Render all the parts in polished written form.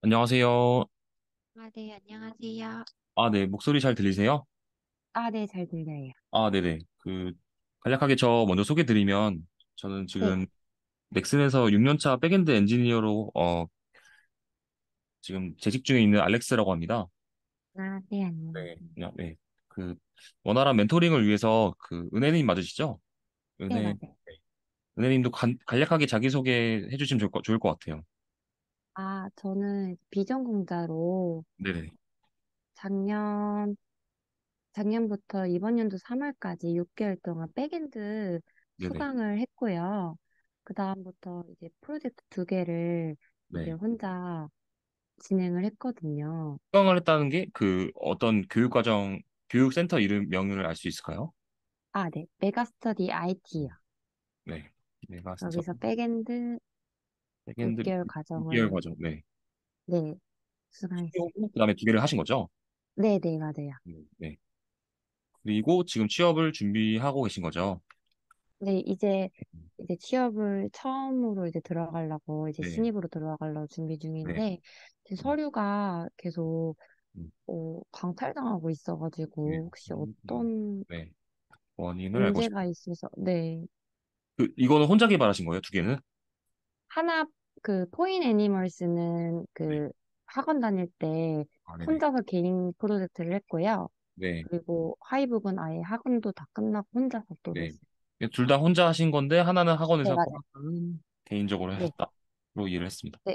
안녕하세요. 아, 네, 안녕하세요. 아, 네. 목소리 잘 들리세요? 아, 네, 잘 들려요. 아, 네네. 간략하게 저 먼저 소개 드리면, 저는 네. 지금 넥슨에서 6년차 백엔드 엔지니어로, 지금 재직 중에 있는 알렉스라고 합니다. 아, 네, 네. 안녕하세요. 그냥, 네. 그, 원활한 멘토링을 위해서 은혜님 맞으시죠? 네, 은혜, 맞아요. 은혜님도 간략하게 자기소개 해주시면 좋을 것 같아요. 아, 저는 비전공자로 네네. 작년, 작년부터 이번 연도 3월까지 6개월 동안 백엔드 네네. 수강을 했고요. 그다음부터 이제 프로젝트 두 개를 이제 네. 혼자 진행을 했거든요. 수강을 했다는 게 어떤 교육센터 명을 알 수 있을까요? 아, 네. 메가스터디 IT요. 네. 내가 스터 여기서 백엔드 백엔드 6개월 6개월 과정을, 과정. 네. 네, 수강했어요. 고 그다음에 두 개를 하신 거죠? 네, 네, 맞아요. 네. 그리고 지금 취업을 준비하고 계신 거죠? 네, 이제 취업을 처음으로 이제 들어가려고, 이제 네. 신입으로 들어가려고 준비 네. 중인데, 지금 음, 서류가 계속, 음, 강탈당하고 네. 있어가지고, 혹시 음, 어떤 네. 원인을 알고 문제가 싶어요. 있어서, 네. 이거는 혼자 개발하신 거예요? 두 개는? 하나, 포인 애니멀스는 네. 학원 다닐 때 아, 네네. 혼자서 개인 프로젝트를 했고요. 네. 그리고 하이북은 아예 학원도 다 끝나고 혼자서 또 네. 했어요. 둘 다 혼자 하신 건데, 하나는 학원에서 네, 하고, 맞아요. 하나는 개인적으로 네, 하셨다로 이해를 했습니다. 네,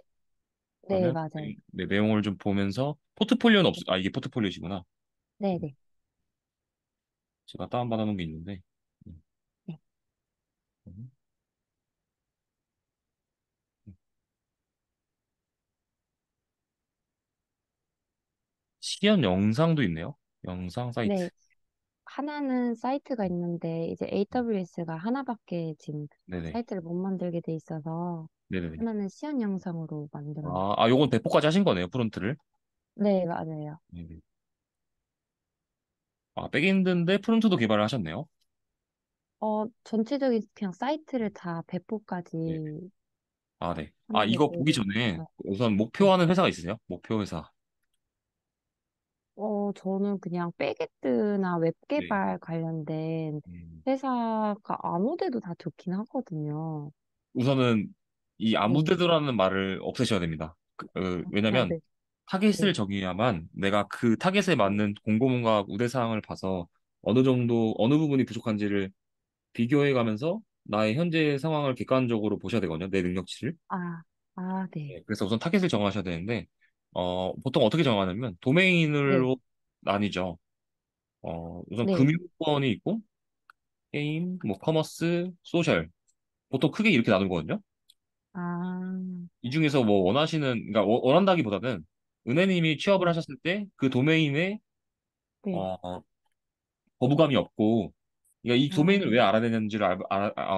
네, 그러면, 맞아요. 네, 내용을 좀 보면서, 포트폴리오는 이게 포트폴리오시구나. 네, 네, 제가 다운받아 놓은 게 있는데, 음, 네. 음, 시연 영상도 있네요. 영상 사이트. 네, 하나는 사이트가 있는데 이제 AWS가 하나밖에 지금 네네. 사이트를 못 만들게 돼 있어서 네네네. 하나는 시연 영상으로 만들어요. 요건 배포까지 하신 거네요, 프론트를. 네, 맞아요. 네네. 백엔드인데 프론트도 개발을 하셨네요. 전체적인 그냥 사이트를 다 네. 배포까지 네. 하는 게 이거 보기 되게 전에 많아요. 우선 네. 목표하는 회사가 있으세요? 목표 회사. 저는 그냥 백엔드나 웹 네. 개발 관련된 음, 회사가 아무 데도 다 좋긴 하거든요. 우선은 이 네. 아무데도라는 말을 없애셔야 됩니다. 아, 왜냐면 네. 타겟을 네. 정해야만 내가 그 타겟에 맞는 공고문과 우대사항을 봐서 어느 부분이 부족한지를 비교해 가면서 나의 현재 상황을 객관적으로 보셔야 되거든요. 내 능력치를. 네. 네, 그래서 우선 타겟을 정하셔야 되는데, 보통 어떻게 정하냐면, 네. 도메인으로 나뉘죠. 우선 네. 금융권이 있고, 게임, 뭐, 커머스, 소셜. 보통 크게 이렇게 나누거든요. 아, 이 중에서 뭐 그러니까 원한다기보다는, 은혜님이 취업을 네. 하셨을 때, 그 도메인에, 네. 어, 거부감이 없고, 그러니까 이 도메인을 왜 아, 알아야 되는지를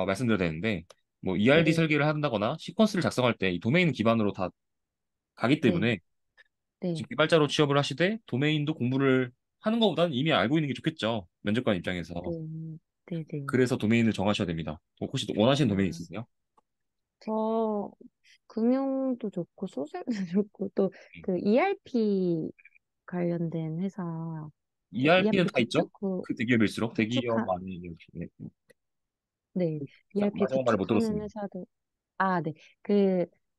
말씀드려야 되는데, 뭐, ERD 네네. 설계를 한다거나, 시퀀스를 작성할 때 이 도메인 기반으로 다 가기 네. 때문에, 네. 지금 개발자로 취업을 하시되 도메인도 공부를 하는 것보다는 이미 알고 있는 게 좋겠죠. 면접관 입장에서. 네. 네네. 그래서 도메인을 정하셔야 됩니다. 혹시 원하시는 도메인 아, 있으세요? 저, 금융도 좋고, 소셜도 좋고, 또, 네. ERP 관련된 회사, ERP는 ERP 다 있죠? 대기업일수록 대기업 구축하, 아니면 네. ERP 마지막 말을 못 구축하는 들었습니다. 회사도, 네.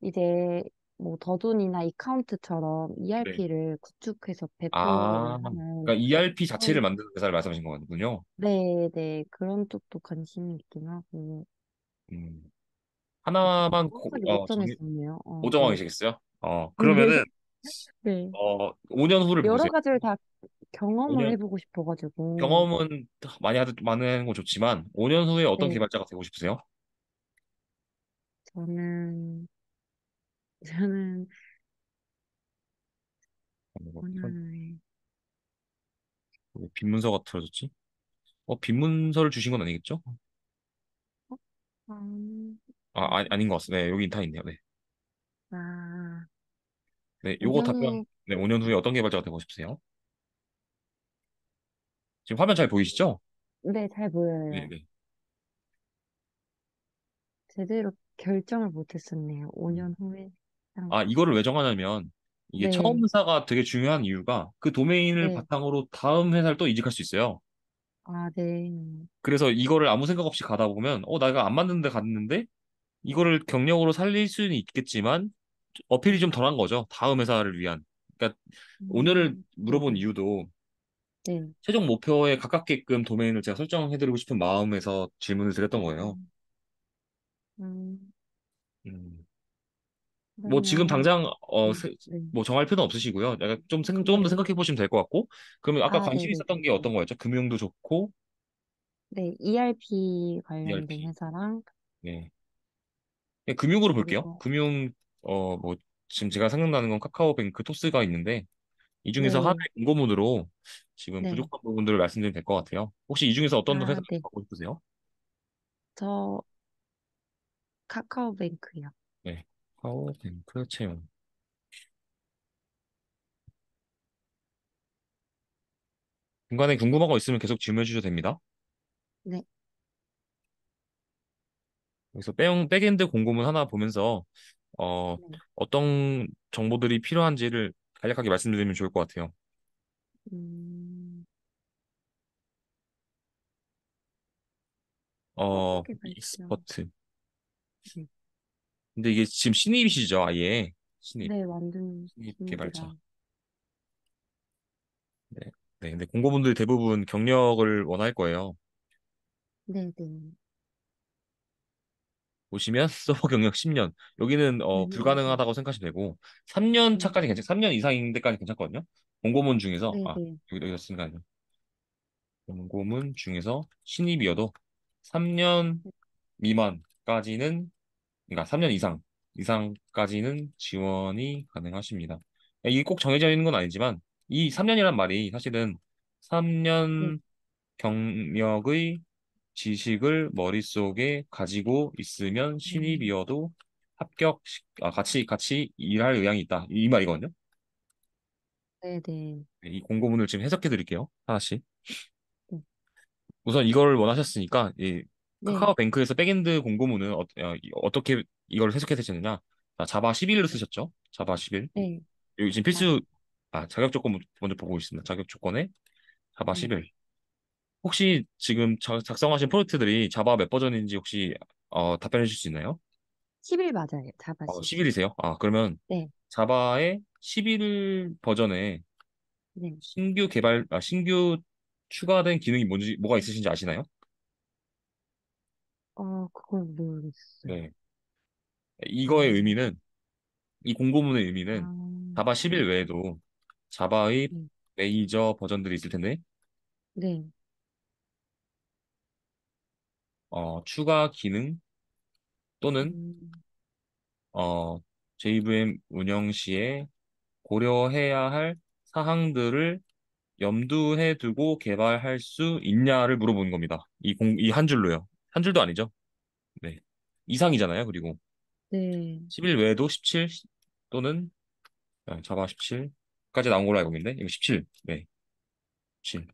이제, 뭐, 더존이나 이카운트처럼 네. ERP를 구축해서 배포를 아, 하는 그러니까 ERP 자체를 그런, 만드는 회사를 말씀하신 거군요. 네, 네. 그런 쪽도 관심이 있긴 하고, 음, 네. 하나만 정확하게 못 정했었네요. 못 네. 정하시겠어요? 그러면은 네. 5년 후를 여러 보세요. 가지를 다 경험을 5년 해보고 싶어가지고, 경험은 많이 하는 건 좋지만 5년 후에 어떤 네. 개발자가 되고 싶으세요? 저는, 저는 이런 5년 왜 빈문서가 틀어졌지? 빈문서를 주신 건 아니겠죠? 후에, 음, 아닌 것 같습니다. 네, 여기 다 있네요. 네. 아, 네, 요거 5년 답변. 후, 네, 5년 후에 어떤 개발자가 되고 싶으세요? 지금 화면 잘 보이시죠? 네, 잘 네, 보여요. 네. 제대로 결정을 못했었네요. 음. 5년 후에. 이거를 왜 정하냐면 이게 처음 네, 회사가 되게 중요한 이유가 그 도메인을 네. 바탕으로 다음 회사를 또 이직할 수 있어요. 아, 네. 그래서 이거를 아무 생각 없이 가다 보면 내가 안 맞는 데 갔는데 이거를 경력으로 살릴 수는 있겠지만 어필이 좀 덜한 거죠. 다음 회사를 위한. 그러니까 오늘을 물어본 네네. 이유도 네. 최종 목표에 가깝게끔 도메인을 제가 설정해드리고 싶은 마음에서 질문을 드렸던 거예요. 음, 음, 음. 뭐 지금 그러면, 당장 네. 뭐 정할 필요는 없으시고요. 약간 조금 더 네. 생각해 보시면 될 것 같고. 그러면 아까 아, 관심 네네. 있었던 게 어떤 거였죠? 금융도 좋고 네, ERP 관련된 ERP. 회사랑, 네. 그냥 금융으로 볼게요. 그리고, 금융 뭐 지금 제가 생각나는 건 카카오뱅크, 토스가 있는데 이 중에서 하나의 네, 공고문으로 지금 네. 부족한 부분들을 말씀드리면 될 것 같아요. 혹시 이 중에서 어떤 회사 아, 네. 가고 싶으세요? 저 카카오뱅크요. 네. 카카오뱅크 채용. 중간에 궁금한 거 있으면 계속 질문해 주셔도 됩니다. 네, 그래서 백엔드 공고문 하나 보면서 어, 네. 어떤 정보들이 필요한지를 간략하게 말씀드리면 좋을 것 같아요. 음, 개발자. 익스퍼트. 네, 근데 이게 지금 신입이시죠, 아예. 신입. 네, 완전 신입 개발자. 신입이라. 네. 네, 근데 공고분들이 대부분 경력을 원할 거예요. 네, 네. 보시면 서버 경력 10년. 여기는 불가능하다고 생각하시면 되고 3년 네, 차까지 3년 이상인 데까지 괜찮거든요. 공고문 중에서 네, 네. 여기다 쓰니까 공고문 중에서 신입이어도 3년 미만까지는 그러니까 3년 이상까지는 지원이 가능하십니다. 이게 꼭 정해져 있는 건 아니지만 이 3년이란 말이 사실은 네. 3년 경력의 지식을 머릿속에 가지고 있으면 음, 신입이어도 같이 일할 의향이 있다. 이 말이거든요. 네, 네. 네, 이 공고문을 지금 해석해 드릴게요. 하나씩. 네, 우선 이걸 원하셨으니까 이 네, 카카오뱅크에서 백엔드 공고문은 떻게 이걸 해석해 드시느냐? 자바 11을 네. 쓰셨죠? 자바 11. 네, 여기 지금 필수 맞아요. 자격 조건 먼저 보고 있습니다. 자격 조건에 자바 네. 11. 혹시 지금 작성하신 프로젝트들이 자바 몇 버전인지 혹시 답변해 주실 수 있나요? 10일 맞아요. 자바 10일. 11이세요? 그러면 네, 자바의 11 버전에 네. 신규 추가된 기능이 뭐가 있으신지 아시나요? 그걸 모르겠어요. 네. 이거의 아, 의미는, 이 공고문의 의미는 아, 자바 11 외에도 자바의 네, 메이저 버전들이 있을 텐데, 네. 추가 기능 또는, 음, 어, JVM 운영 시에 고려해야 할 사항들을 염두에 두고 개발할 수 있냐를 물어보는 겁니다. 이 한 줄로요. 한 줄도 아니죠. 네. 이상이잖아요. 그리고 네. 11 외에도 17 또는 자바 17까지 나온 걸로 알고 있는데 이거 17. 네. 17.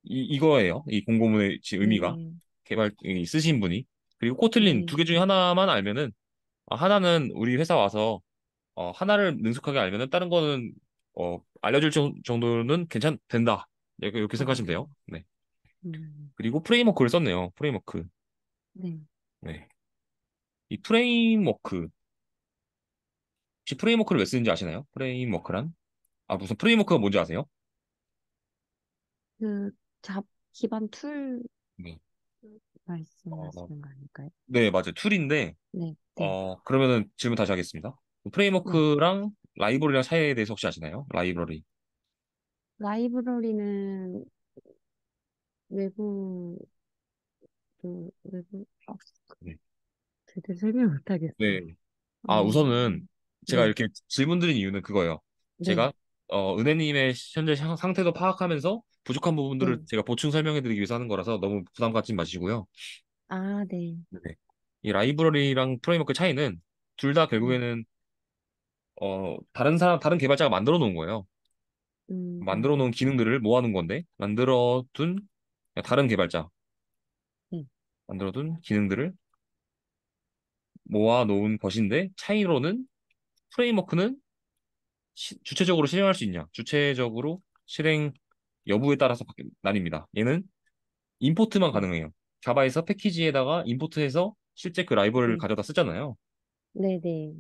이거예요. 이 공고문의 의미가 네, 쓰신 분이. 그리고 코틀린 두 네. 개 중에 하나만 알면은 하나는 우리 회사 와서 하나를 능숙하게 알면은 다른 거는 알려줄 정도는 된다. 이렇게 아, 생각하시면 돼요. 네. 음, 그리고 프레임워크를 썼네요. 프레임워크. 네. 네. 이 프레임워크 혹시 프레임워크를 왜 쓰는지 아시나요? 프레임워크란? 무슨 프레임워크가 뭔지 아세요? 그, 기반 툴 네. 어, 말씀하시는 거 아닐까요? 네, 맞아요. 툴인데, 네, 네, 그러면은 질문 다시 하겠습니다. 네. 프레임워크랑 라이브러리랑 차이에 대해서 혹시 아시나요? 라이브러리. 라이브러리는 외부, 외부, 네. 제대로 설명 못 하겠어요. 네. 우선은 음, 제가 네, 이렇게 질문 드린 이유는 그거예요. 네, 제가 은혜님의 현재 상태도 파악하면서 부족한 부분들을 네. 제가 보충 설명해 드리기 위해서 하는 거라서 너무 부담 갖지 마시고요. 아, 네, 네. 이 라이브러리랑 프레임워크 차이는 둘 다 네. 결국에는 다른 개발자가 만들어 놓은 거예요. 만들어 놓은 네, 기능들을 모아놓은 건데, 다른 개발자, 네. 만들어 둔 기능들을 모아놓은 것인데, 차이로는 프레임워크는 주체적으로 실행할 수 있냐? 주체적으로 실행 여부에 따라서 나뉩니다. 얘는 임포트만 네, 가능해요. 자바에서 패키지에다가 임포트해서 실제 그 라이브러리를 네, 가져다 쓰잖아요. 네, 네.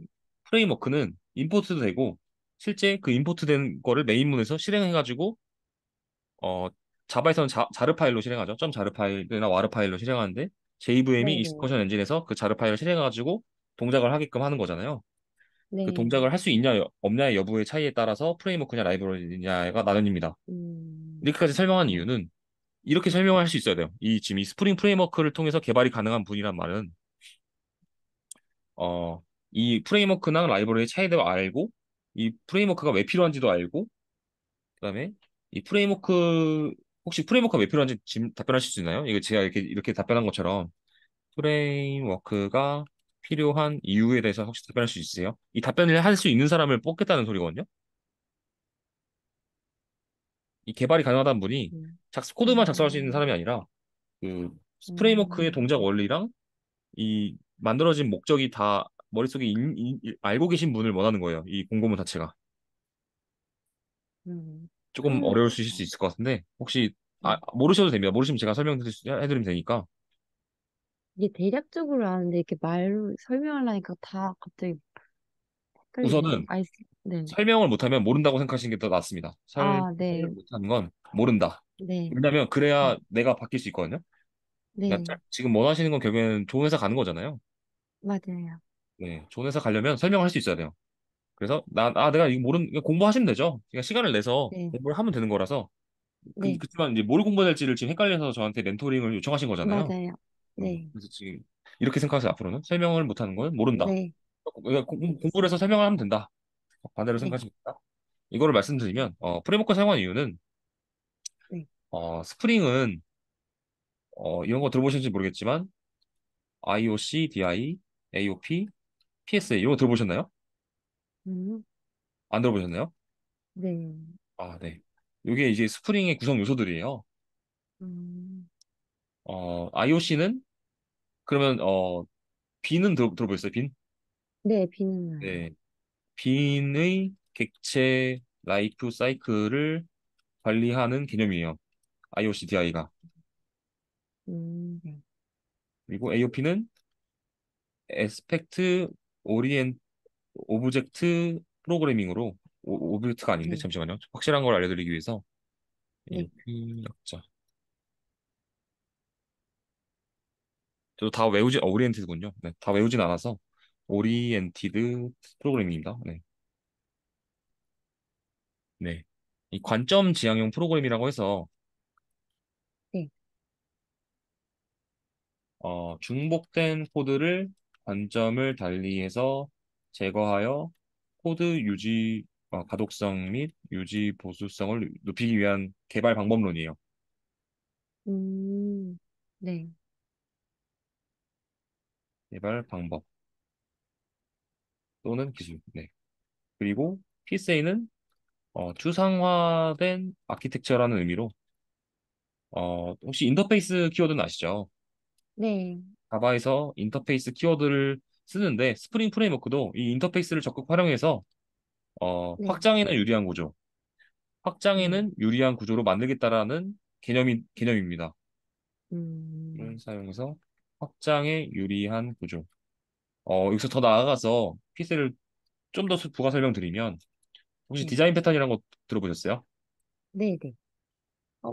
프레임워크는 임포트도 되고 실제 그 임포트된 거를 메인문에서 실행해가지고 어 자바에서는 자르 파일로 실행하죠. 점 자르 파일이나 와르 파일로 실행하는데 JVM이 네, 네, 익스커션 엔진에서 그 자르 파일을 실행해가지고 동작을 하게끔 하는 거잖아요. 그 네. 동작을 할 수 있냐 없냐의 여부의 차이에 따라서 프레임워크냐 라이브러리냐가 나뉩니다. 이렇게까지 설명한 네, 이유는 이렇게 설명을 할 수 있어야 돼요. 이 지금 이 스프링 프레임워크를 통해서 개발이 가능한 분이란 말은 어, 이 프레임워크랑 라이브러리의 차이도 알고 이 프레임워크가 왜 필요한지도 알고 그다음에 이 프레임워크 혹시 프레임워크가 왜 필요한지 지금 답변하실 수 있나요? 이거 제가 이렇게 답변한 것처럼 프레임워크가 필요한 이유에 대해서 혹시 답변할 수 있으세요? 이 답변을 할 수 있는 사람을 뽑겠다는 소리거든요. 이 개발이 가능하다는 분이 음, 코드만 작성할 수 있는 음, 사람이 아니라 그 프레임워크의 음, 동작 원리랑 이 만들어진 목적이 다 머릿속에 알고 계신 분을 원하는 거예요. 이 공고문 자체가. 조금 그, 어려우실 수 있을 것 같은데 혹시 네. 모르셔도 됩니다. 모르시면 제가 해드리면 되니까. 이게 대략적으로 아는데 이렇게 말로 설명하려니까 다 갑자기 헷갈리네요. 우선은 네. 설명을 못하면 모른다고 생각하시는 게 더 낫습니다. 아, 설명을 네, 못하는 건 모른다. 네, 왜냐면 그래야 네, 내가 바뀔 수 있거든요. 그러니까 네, 지금 원하시는 건 결국에는 좋은 회사 가는 거잖아요. 맞아요. 네, 좋은 회사 가려면 설명할 수 있어야 돼요. 그래서 내가 이거 이거 공부하시면 되죠. 그러니까 시간을 내서 네, 공부를 하면 되는 거라서. 네, 그렇지만 이제 뭘 공부해야 될지를 지금 헷갈려서 저한테 멘토링을 요청하신 거잖아요. 맞아요. 네, 그래서 지금 이렇게 생각하세요. 앞으로는 설명을 못하는 건 모른다. 네, 그러니까 공부를 해서 알겠습니다. 설명을 하면 된다. 반대로 네, 생각하시면 된다. 이거를 말씀드리면 프레임워크 사용한 이유는 네, 스프링은 이런 거 들어보셨는지 모르겠지만 IOC, DI, AOP, PSA 이런 거 들어보셨나요? 음, 안 들어보셨나요? 네, 아, 네. 이게 이제 스프링의 구성 요소들이에요. 음, IOC는 그러면 빈은 들어보셨어요? 빈? 네, 비는 나요. 네. 빈의 객체 라이프 사이클을 관리하는 개념이에요. IOC, DI가. 네, 그리고 AOP는 에스펙트 오리엔 오브젝트 프로그래밍으로 오브젝트가 아닌데 네, 잠시만요. 확실한 걸 알려드리기 위해서 네, AOP 약자. 저도 다 외우지 오리엔티드군요. 네, 다 외우진 않아서 오리엔티드 프로그래밍입니다. 네, 네. 이 관점 지향형 프로그램이라고 해서 네, 중복된 코드를 관점을 달리해서 제거하여 코드 유지 가독성 및 유지 보수성을 높이기 위한 개발 방법론이에요. 음, 네, 개발 방법 또는 기술. 네. 그리고 PSA는 추상화된 아키텍처라는 의미로 혹시 인터페이스 키워드는 아시죠? 네, 자바에서 인터페이스 키워드를 쓰는데 스프링 프레임워크도 이 인터페이스를 적극 활용해서 네, 확장에는 유리한 구조, 네, 확장에는 유리한 구조로 만들겠다라는 개념입니다. 를 음, 사용해서 확장에 유리한 구조. 여기서 더 나아가서 PC를 좀 더 부가 설명드리면 혹시 네, 디자인 패턴이라는 거 들어보셨어요? 네, 네.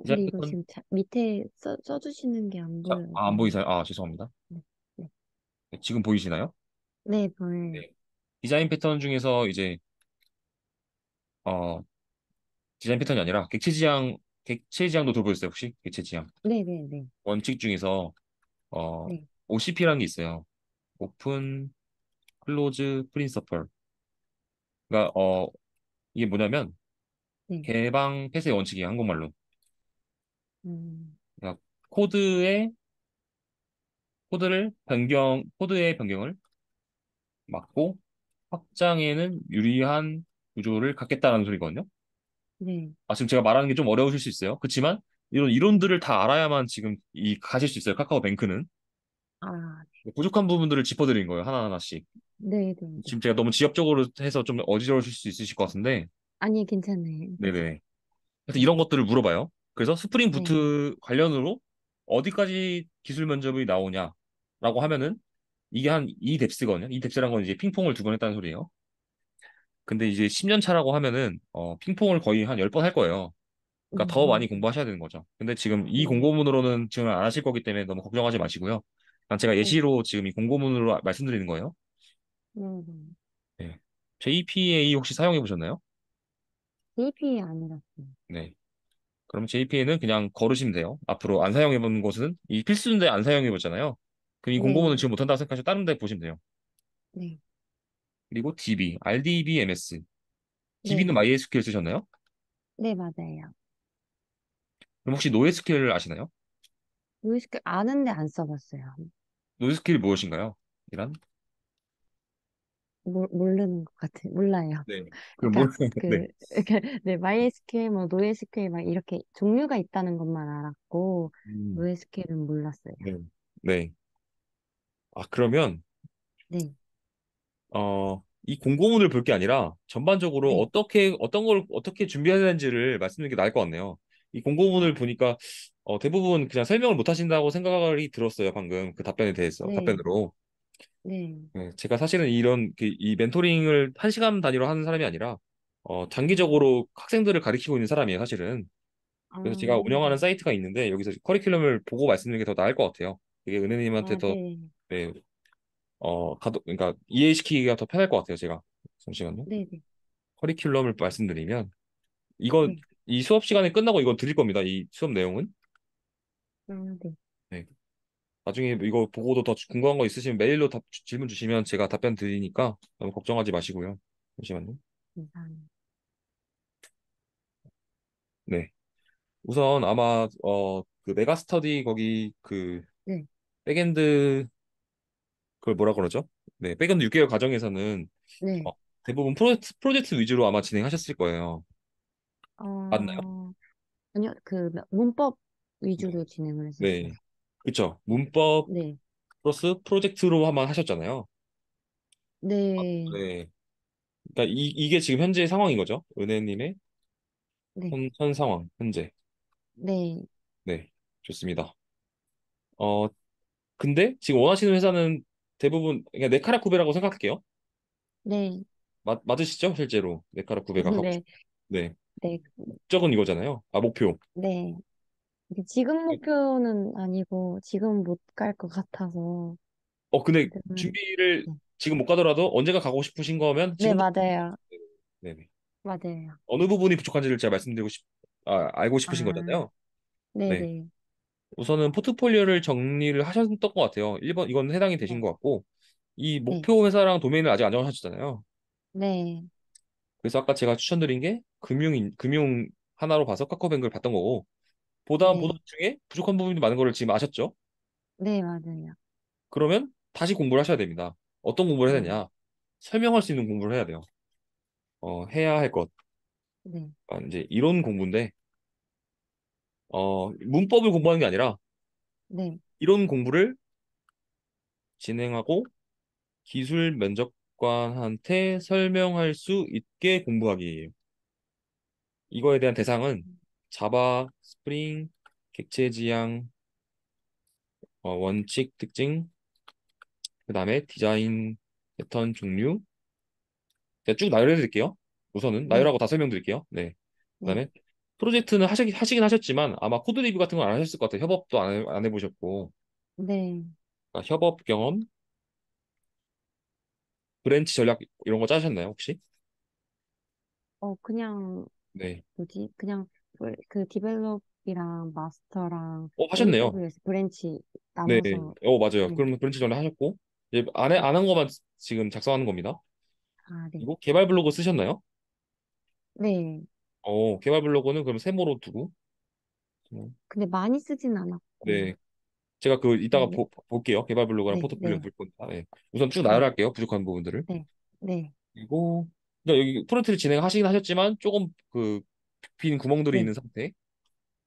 디자인 근데 이거 패턴 지금 밑에 써주시는 게 안 안 보여서. 보이세요? 죄송합니다. 네, 네, 네, 지금 보이시나요? 네, 보여요. 네. 디자인 패턴 중에서 이제 어, 디자인 패턴이 아니라 객체 지향도 들어보셨어요, 혹시? 객체 지향. 네, 네, 네, 원칙 중에서 네, OCP라는 게 있어요. 오픈 클로즈 프린서플. 그러니까 이게 뭐냐면 네, 개방 폐쇄 원칙이에요, 한국말로. 음, 그러니까 코드의 변경을 막고 확장에는 유리한 구조를 갖겠다는 소리거든요. 네, 지금 제가 말하는 게 좀 어려우실 수 있어요. 그렇지만 이런 이론들을 다 알아야만 지금 가실 수 있어요. 카카오뱅크는. 아, 부족한 부분들을 짚어드린 거예요. 하나하나씩. 네, 네, 네. 지금 제가 너무 지엽적으로 해서 좀 어지러우실 수 있으실 것 같은데, 아니, 괜찮아요. 네네. 그래서 네, 이런 것들을 물어봐요. 그래서 스프링 네, 부트 관련으로 어디까지 기술 면접이 나오냐라고 하면은 이게 한 이 뎁스거든요. 이 뎁스란 건 이제 핑퐁을 두 번 했다는 소리예요. 근데 이제 10년 차라고 하면은 핑퐁을 거의 한 10번 할 거예요. 그러니까 더 많이 음, 공부하셔야 되는 거죠. 근데 지금 이 네, 공고문으로는 지금 안 하실 거기 때문에 너무 걱정하지 마시고요. 그냥 제가 네, 예시로 지금 이 공고문으로 말씀드리는 거예요. 네. 네. JPA 혹시 사용해 보셨나요? JP 아니라서. 네. 그럼 JPA는 그냥 걸으시면 돼요. 앞으로 안 사용해 본 곳은 이 필수인데 안 사용해 보잖아요. 그럼 이 공고문은 네, 지금 못한다고 생각하시고 다른 데 보시면 돼요. 네, 그리고 DB, RDBMS. DB는 네, MySQL 쓰셨나요? 네, 맞아요. 그럼 혹시 NoSQL 아시나요? 노이스크 아는데 안 써봤어요. NoSQL 무엇인가요? 이란? 모르는 것 같아요. 몰라요. 네. 그럼 뭘? 그러니까 네. 네, MySQL, 뭐 NoSQL 막 이렇게 종류가 있다는 것만 알았고 음, NoSQL은 몰랐어요. 네. 네. 아, 그러면 네, 이 공고문을 볼 게 아니라 전반적으로 네. 어떤 걸 어떻게 준비해야 되는지를 말씀드리는 게 나을 것 같네요. 이 공고문을 아, 보니까 대부분 그냥 설명을 못 하신다고 생각이 들었어요. 방금 그 답변에 대해서 네, 답변으로. 네, 네, 제가 사실은 이런 이 멘토링을 한 시간 단위로 하는 사람이 아니라 네. 장기적으로 학생들을 가르치고 있는 사람이에요, 사실은. 아, 그래서 제가 운영하는 사이트가 있는데 여기서 커리큘럼을 보고 말씀드리는 게 더 나을 것 같아요. 이게 은혜님한테 아, 더 네, 네, 그러니까 이해시키기가 더 편할 것 같아요, 제가. 잠시만요. 네, 네, 커리큘럼을 말씀드리면 이거 네. 이 수업 시간에 끝나고 이거 드릴 겁니다. 이 수업 내용은. 아, 네. 네. 나중에 이거 보고도 더 궁금한 거 있으시면 메일로 질문 주시면 제가 답변 드리니까 너무 걱정하지 마시고요. 잠시만요. 감사합니다. 네. 우선 아마 그 메가스터디 거기 그 네, 백엔드 그걸 뭐라 그러죠? 네, 백엔드 6개월 과정에서는 어, 네. 대부분 프로젝트 위주로 아마 진행하셨을 거예요. 맞나요? 아니요, 문법 네. 위주로 진행을 했었어요. 네. 그쵸. 문법 네, 플러스 프로젝트로 한번 하셨잖아요. 네, 네. 그러니까 이게 지금 현재 상황인 거죠. 은혜님의 네, 현 상황, 현재. 네, 네. 좋습니다. 어, 근데 지금 원하시는 회사는 대부분 그냥 네카라쿠베라고 생각할게요. 네, 맞으시죠? 실제로 네카라쿠베가 하고 네, 네. 네, 목적은 이거잖아요. 아, 목표. 네. 이게 지금 목표는 아니고 지금 못 갈 것 같아서 근데 지금은 준비를 네, 지금 못 가더라도 언제가 가고 싶으신 거면 네, 지금부터 맞아요. 네네. 맞아요. 어느 부분이 부족한지를 제가 알고 싶으신 아, 거잖아요. 네. 네네. 우선은 포트폴리오를 정리를 하셨던 것 같아요. 1번 이건 해당이 되신 네, 것 같고 이 네, 목표 회사랑 도메인을 아직 안 정하셨잖아요. 네, 그래서 아까 제가 추천드린 게 금융 하나로 봐서 카카오뱅크를 봤던 거고 보다 네, 중에 부족한 부분이 많은 거를 지금 아셨죠? 네, 맞아요. 그러면 다시 공부를 하셔야 됩니다. 어떤 공부를 해야 네, 되냐? 설명할 수 있는 공부를 해야 돼요. 해야 할 것. 네, 이제 이론 공부인데 문법을 공부하는 게 아니라 네. 이론 공부를 진행하고 기술 면접관한테 설명할 수 있게 공부하기예요. 이거에 대한 대상은 자바, 스프링, 객체 지향, 원칙 특징, 그다음에 디자인 패턴 종류. 제가 쭉 나열해 드릴게요. 우선은 네, 나열하고 다 설명드릴게요. 네. 네, 그다음에 프로젝트는 하시긴 하셨지만 아마 코드 리뷰 같은 건 안 하셨을 것 같아요. 협업도 안 해보셨고 네. 그러니까 협업 경험, 브랜치 전략 이런 거 짜셨나요 혹시? 그냥 네. 그냥 디벨롭이랑 마스터랑 하셨네요. AWS 브랜치 네. 나눠서 맞아요. 네, 그럼 브랜치 전략 하셨고 이제 네. 안 한 것만 지금 작성하는 겁니다. 아, 네. 그리고 개발 블로그 쓰셨나요? 네. 개발 블로그는 그럼 세모로 두고 근데 많이 쓰진 않았고. 네. 제가 그 네, 이따가 볼게요. 개발 블로그랑 네, 포트폴리오 네, 볼 겁니다. 네. 우선 쭉 네, 나열할게요. 부족한 부분들을. 네, 네, 그리고 그러니까 여기 프론트를 진행하시긴 하셨지만 조금 그 빈 구멍들이 있는 네, 상태.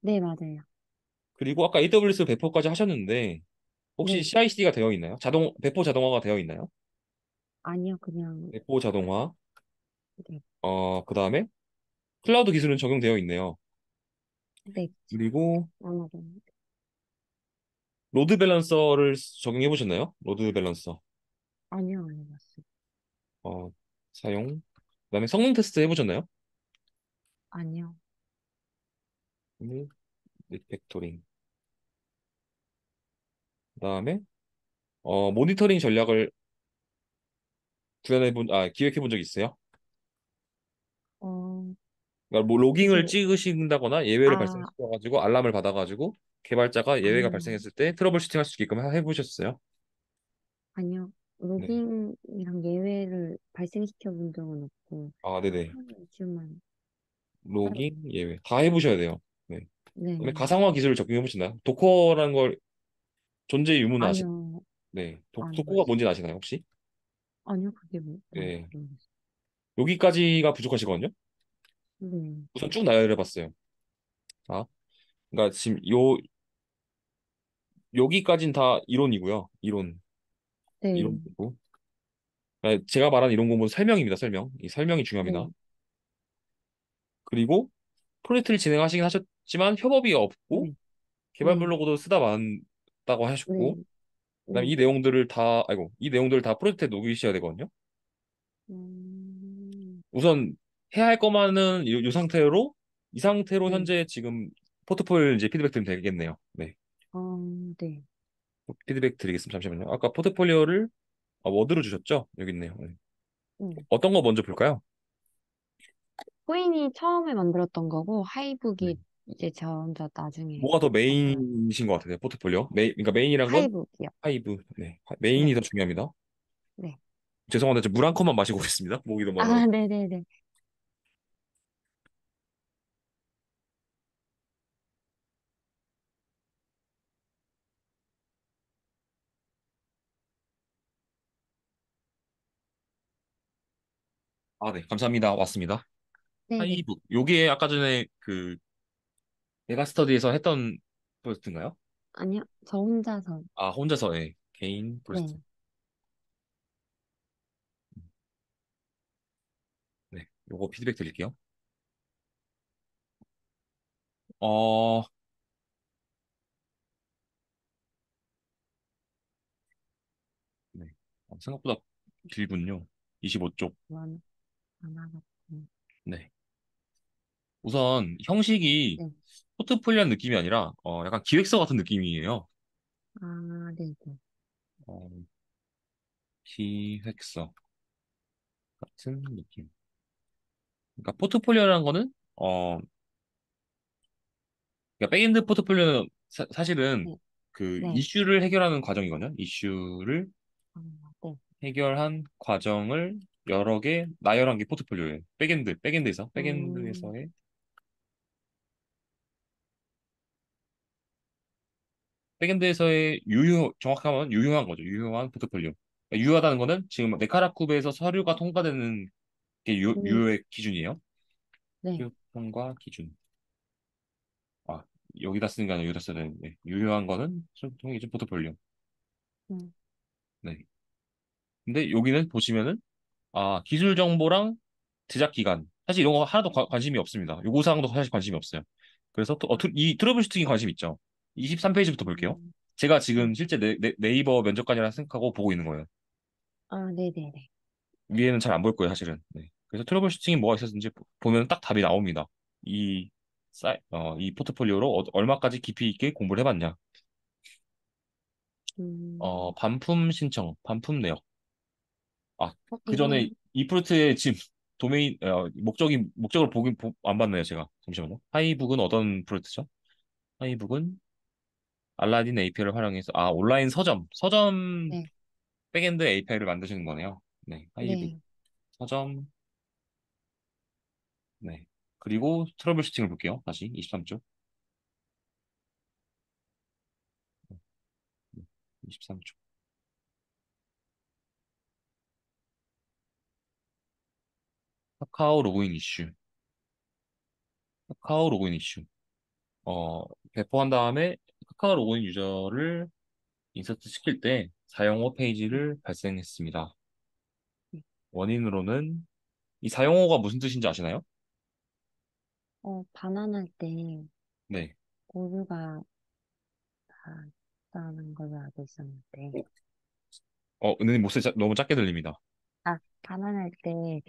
네, 맞아요. 그리고 아까 AWS 배포까지 하셨는데 혹시 네. CI/CD가 되어 있나요? 배포 자동화가 되어 있나요? 아니요, 그냥, 배포 자동화. 네, 그 다음에 클라우드 기술은 적용되어 있네요. 네, 그리고 어느 정도. 로드 밸런서를 적용해 보셨나요? 로드 밸런서. 아니요, 안 해봤어요. 어, 사용. 그다음에 성능 테스트 해보셨나요? 아니요, 리팩토링. 그다음에 모니터링 전략을 기획해 본 적 있어요? 어, 그러니까 뭐 로깅을 기술, 찍으신다거나 예외를 아, 발생시켜가지고 알람을 받아가지고 개발자가 예외가 아니요, 발생했을 때 트러블 슈팅할 수 있게끔 해보셨어요? 아니요. 네. 로깅이랑 예외를 발생시켜 본 적은 없고, 아, 네네. 하루 이슈만 따로, 로깅 예외 다 해보셔야 돼요. 네. 그다음에 네, 가상화 기술을 적용해 보셨나요? 도커라는 걸 존재 유무는 아니요, 네. 안 도커가 해봤어요. 뭔지 아시나요, 혹시? 아니요, 그게 뭔지 네. 모르겠어요. 여기까지가 부족하시거든요. 네, 우선 쭉 나열해 봤어요. 자, 그러니까 지금 요 여기까지는 다 이론이고요. 네, 이론이고. 그러니까 제가 말한 이론 공부는 설명입니다. 설명. 이 설명이 중요합니다. 네, 그리고 프로젝트를 진행하시긴 하셨지만 협업이 없고 네, 개발 네, 블로그도 쓰다 많다고 하셨고, 네, 그다음에 네. 이 내용들을 다 프로젝트에 녹이셔야 되거든요. 음, 우선 해야 할 것만은 이 상태로 네, 현재 지금 포트폴리오 이제 피드백 드리면 되겠네요. 네. 네, 피드백 드리겠습니다. 잠시만요. 아까 포트폴리오를 워드로 주셨죠? 여기 있네요. 네. 네. 어떤 거 먼저 볼까요? 코인이 처음에 만들었던 거고, 네. 하이북이 이제 저 혼자 나중에 뭐가 더 만들었, 메인이신 것 같아요, 포트폴리오. 그러니까 메인이란 건 하이북이요. 하이브. 네. 메인이 네, 더 중요합니다. 네. 죄송한데 물 한 컵만 마시고 오겠습니다. 목이 너무 말라서. 아, 네네네. 아, 네. 감사합니다. 왔습니다. 네네. 하이브. 요게 아까 전에 그 메가스터디에서 했던 프로젝트인가요? 아니요, 저 혼자서. 아, 혼자서의 개인 프로젝트. 네, 네. 요거 피드백 드릴게요. 어, 네. 생각보다 길군요. 25쪽. 하나 같은. 네. 우선 형식이 네. 포트폴리오 느낌이 아니라 약간 기획서 같은 느낌이에요. 아, 네네. 어, 기획서 같은 느낌. 그러니까 포트폴리오라는 거는 그러니까 백엔드 포트폴리오는 사실은 네, 그 네. 이슈를 해결하는 과정이거든요. 이슈를 아, 네. 해결한 과정을 여러 개 나열한 게 포트폴리오예요. 음, 백엔드에서의 정확하면 유효한 거죠. 유효한 포트폴리오. 그러니까 유효하다는 거는 지금 네카라쿠베에서 서류가 통과되는 게 음, 유효의 기준이에요. 네. 유효 통과 기준. 아, 여기다 쓰는 게 아니라 여기다 써야 되는데 유효한 거는 통계 기준 포트폴리오. 음, 네. 근데 여기는 보시면은 기술 정보랑 제작 기간. 사실 이런 거 하나도 관심이 없습니다. 요구 사항도 사실 관심이 없어요. 그래서 이 트러블 슈팅에 관심 있죠. 23페이지부터 볼게요. 음, 제가 네. 지금 실제 네이버 면접관이라 생각하고 보고 있는 거예요. 아, 네네네. 위에는 잘 안 볼 거예요, 사실은. 네. 그래서 트러블 슈팅이 뭐가 있었는지 보면 딱 답이 나옵니다. 이 포트폴리오로 얼마까지 깊이 있게 공부를 해봤냐. 음, 반품 내역. 그 전에 이거는, 이프루트의 지금 도메인 목적을 안 봤네요, 제가. 잠시만요. 하이북은 어떤 프로젝트죠? 하이북은 알라딘 API를 활용해서 온라인 서점 네, 백엔드 API를 만드시는 거네요. 네, 하이북 네. 서점. 네. 그리고 트러블 슈팅을 볼게요. 다시 23쪽. 23쪽. 카카오 로그인 이슈. 카카오 로그인 이슈. 어, 배포한 다음에 카카오 로그인 유저를 인서트 시킬 때 사용호 네. 페이지를 발생했습니다. 원인으로는 이 사용어가 무슨 뜻인지 아시나요? 반환할 때 네. 오류가 났다는 걸로 알고 있었는데. 은혜님 목소리 너무 작게 들립니다. 반환할 때,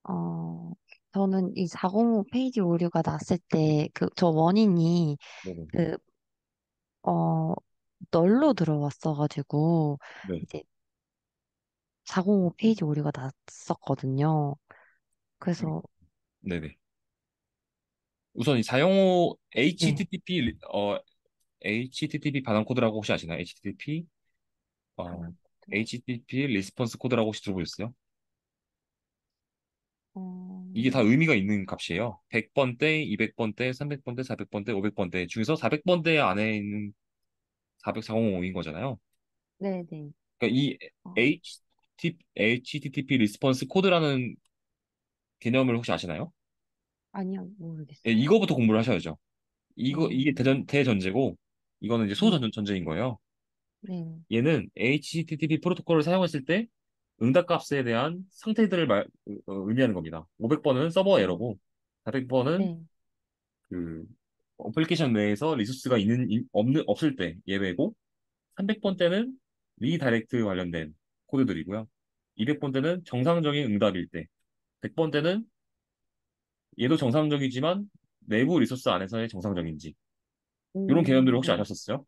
어, 저는 이 405 페이지 오류가 났을 때, 저 원인이, 네네. 그, 어, 널로 들어왔어가지고, 네. 이제 405 페이지 오류가 났었거든요. 그래서, 네네. 우선 이 사용호 네. HTTP 반환 코드라고 혹시 아시나요? HTTP 어, 반환 코드. HTTP 리스폰스 코드라고 혹시 들어보셨어요? 어, 이게 다 의미가 있는 값이에요. 100번대, 200번대, 300번대, 400번대, 500번대 중에서 400번대 안에 있는 40405인 거잖아요. 네네. 그러니까 이 어, HTTP 리스폰스 코드라는 개념을 혹시 아시나요? 아니요, 예, 모르겠어요. 이거부터 공부를 하셔야죠. 이게 어, 대전제고, 이거는 이제 네, 소전제인 거예요. 네, 얘는 HTTP 프로토콜을 사용했을 때 응답값에 대한 상태들을 의미하는 겁니다. 500번은 서버 네, 에러고, 400번은 네, 그 어플리케이션 내에서 리소스가 없을 때 예외고, 300번 때는 리다이렉트 관련된 코드들이고요. 200번 때는 정상적인 응답일 때, 100번 때는 얘도 정상적이지만 내부 리소스 안에서의 정상적인지, 이런 개념들을 혹시 네. 아셨었어요?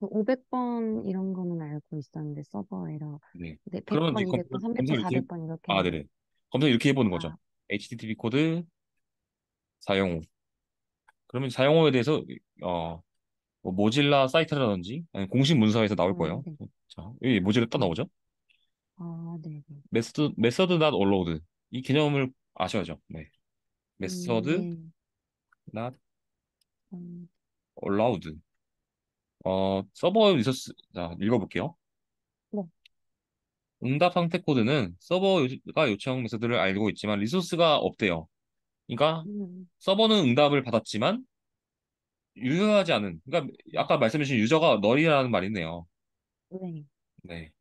500번 이런 거는 알고 있었는데, 서버 에러. 네. 네, 그러면 이제 100번, 200번, 검색을 300번, 이렇게, 400번 아, 이렇게는, 네네. 검색을 이렇게 해보는 거죠. 아, HTTP 코드 사용후. 그러면 사용후에 대해서, 어, 뭐 모질라 사이트라든지, 아니 공식 문서에서 나올 거예요. 네, 자, 여기 모질라 딱 네. 나오죠? 네, 네. 메서드 not allowed. 이 개념을 아셔야죠. 네. 메서드 네. not 음, allowed. 서버 리소스, 자, 읽어볼게요. 네, 응답 상태 코드는 서버가 요청 메서드를 알고 있지만 리소스가 없대요. 그러니까 음, 서버는 응답을 받았지만 유효하지 않은, 그러니까 아까 말씀해주신 유저가 널이라는 말이 있네요. 네, 네.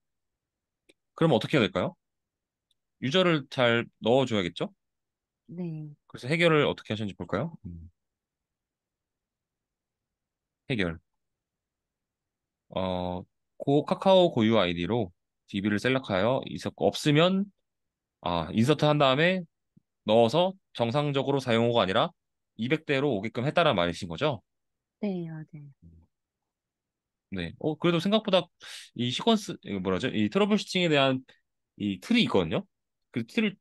그럼 어떻게 해야 될까요? 유저를 잘 넣어줘야겠죠? 네, 그래서 해결을 어떻게 하시는지 볼까요? 해결. 어, 카카오 고유 아이디로 DB를 셀렉하여 없으면, 인서트 한 다음에 넣어서 정상적으로 사용호가 아니라 200대로 오게끔 했다는 말이신 거죠? 네, 맞아요. 네. 그래도 생각보다 이 시퀀스, 이거 뭐라죠? 이 트러블 슈팅에 대한 이 틀이 있거든요? 그 틀을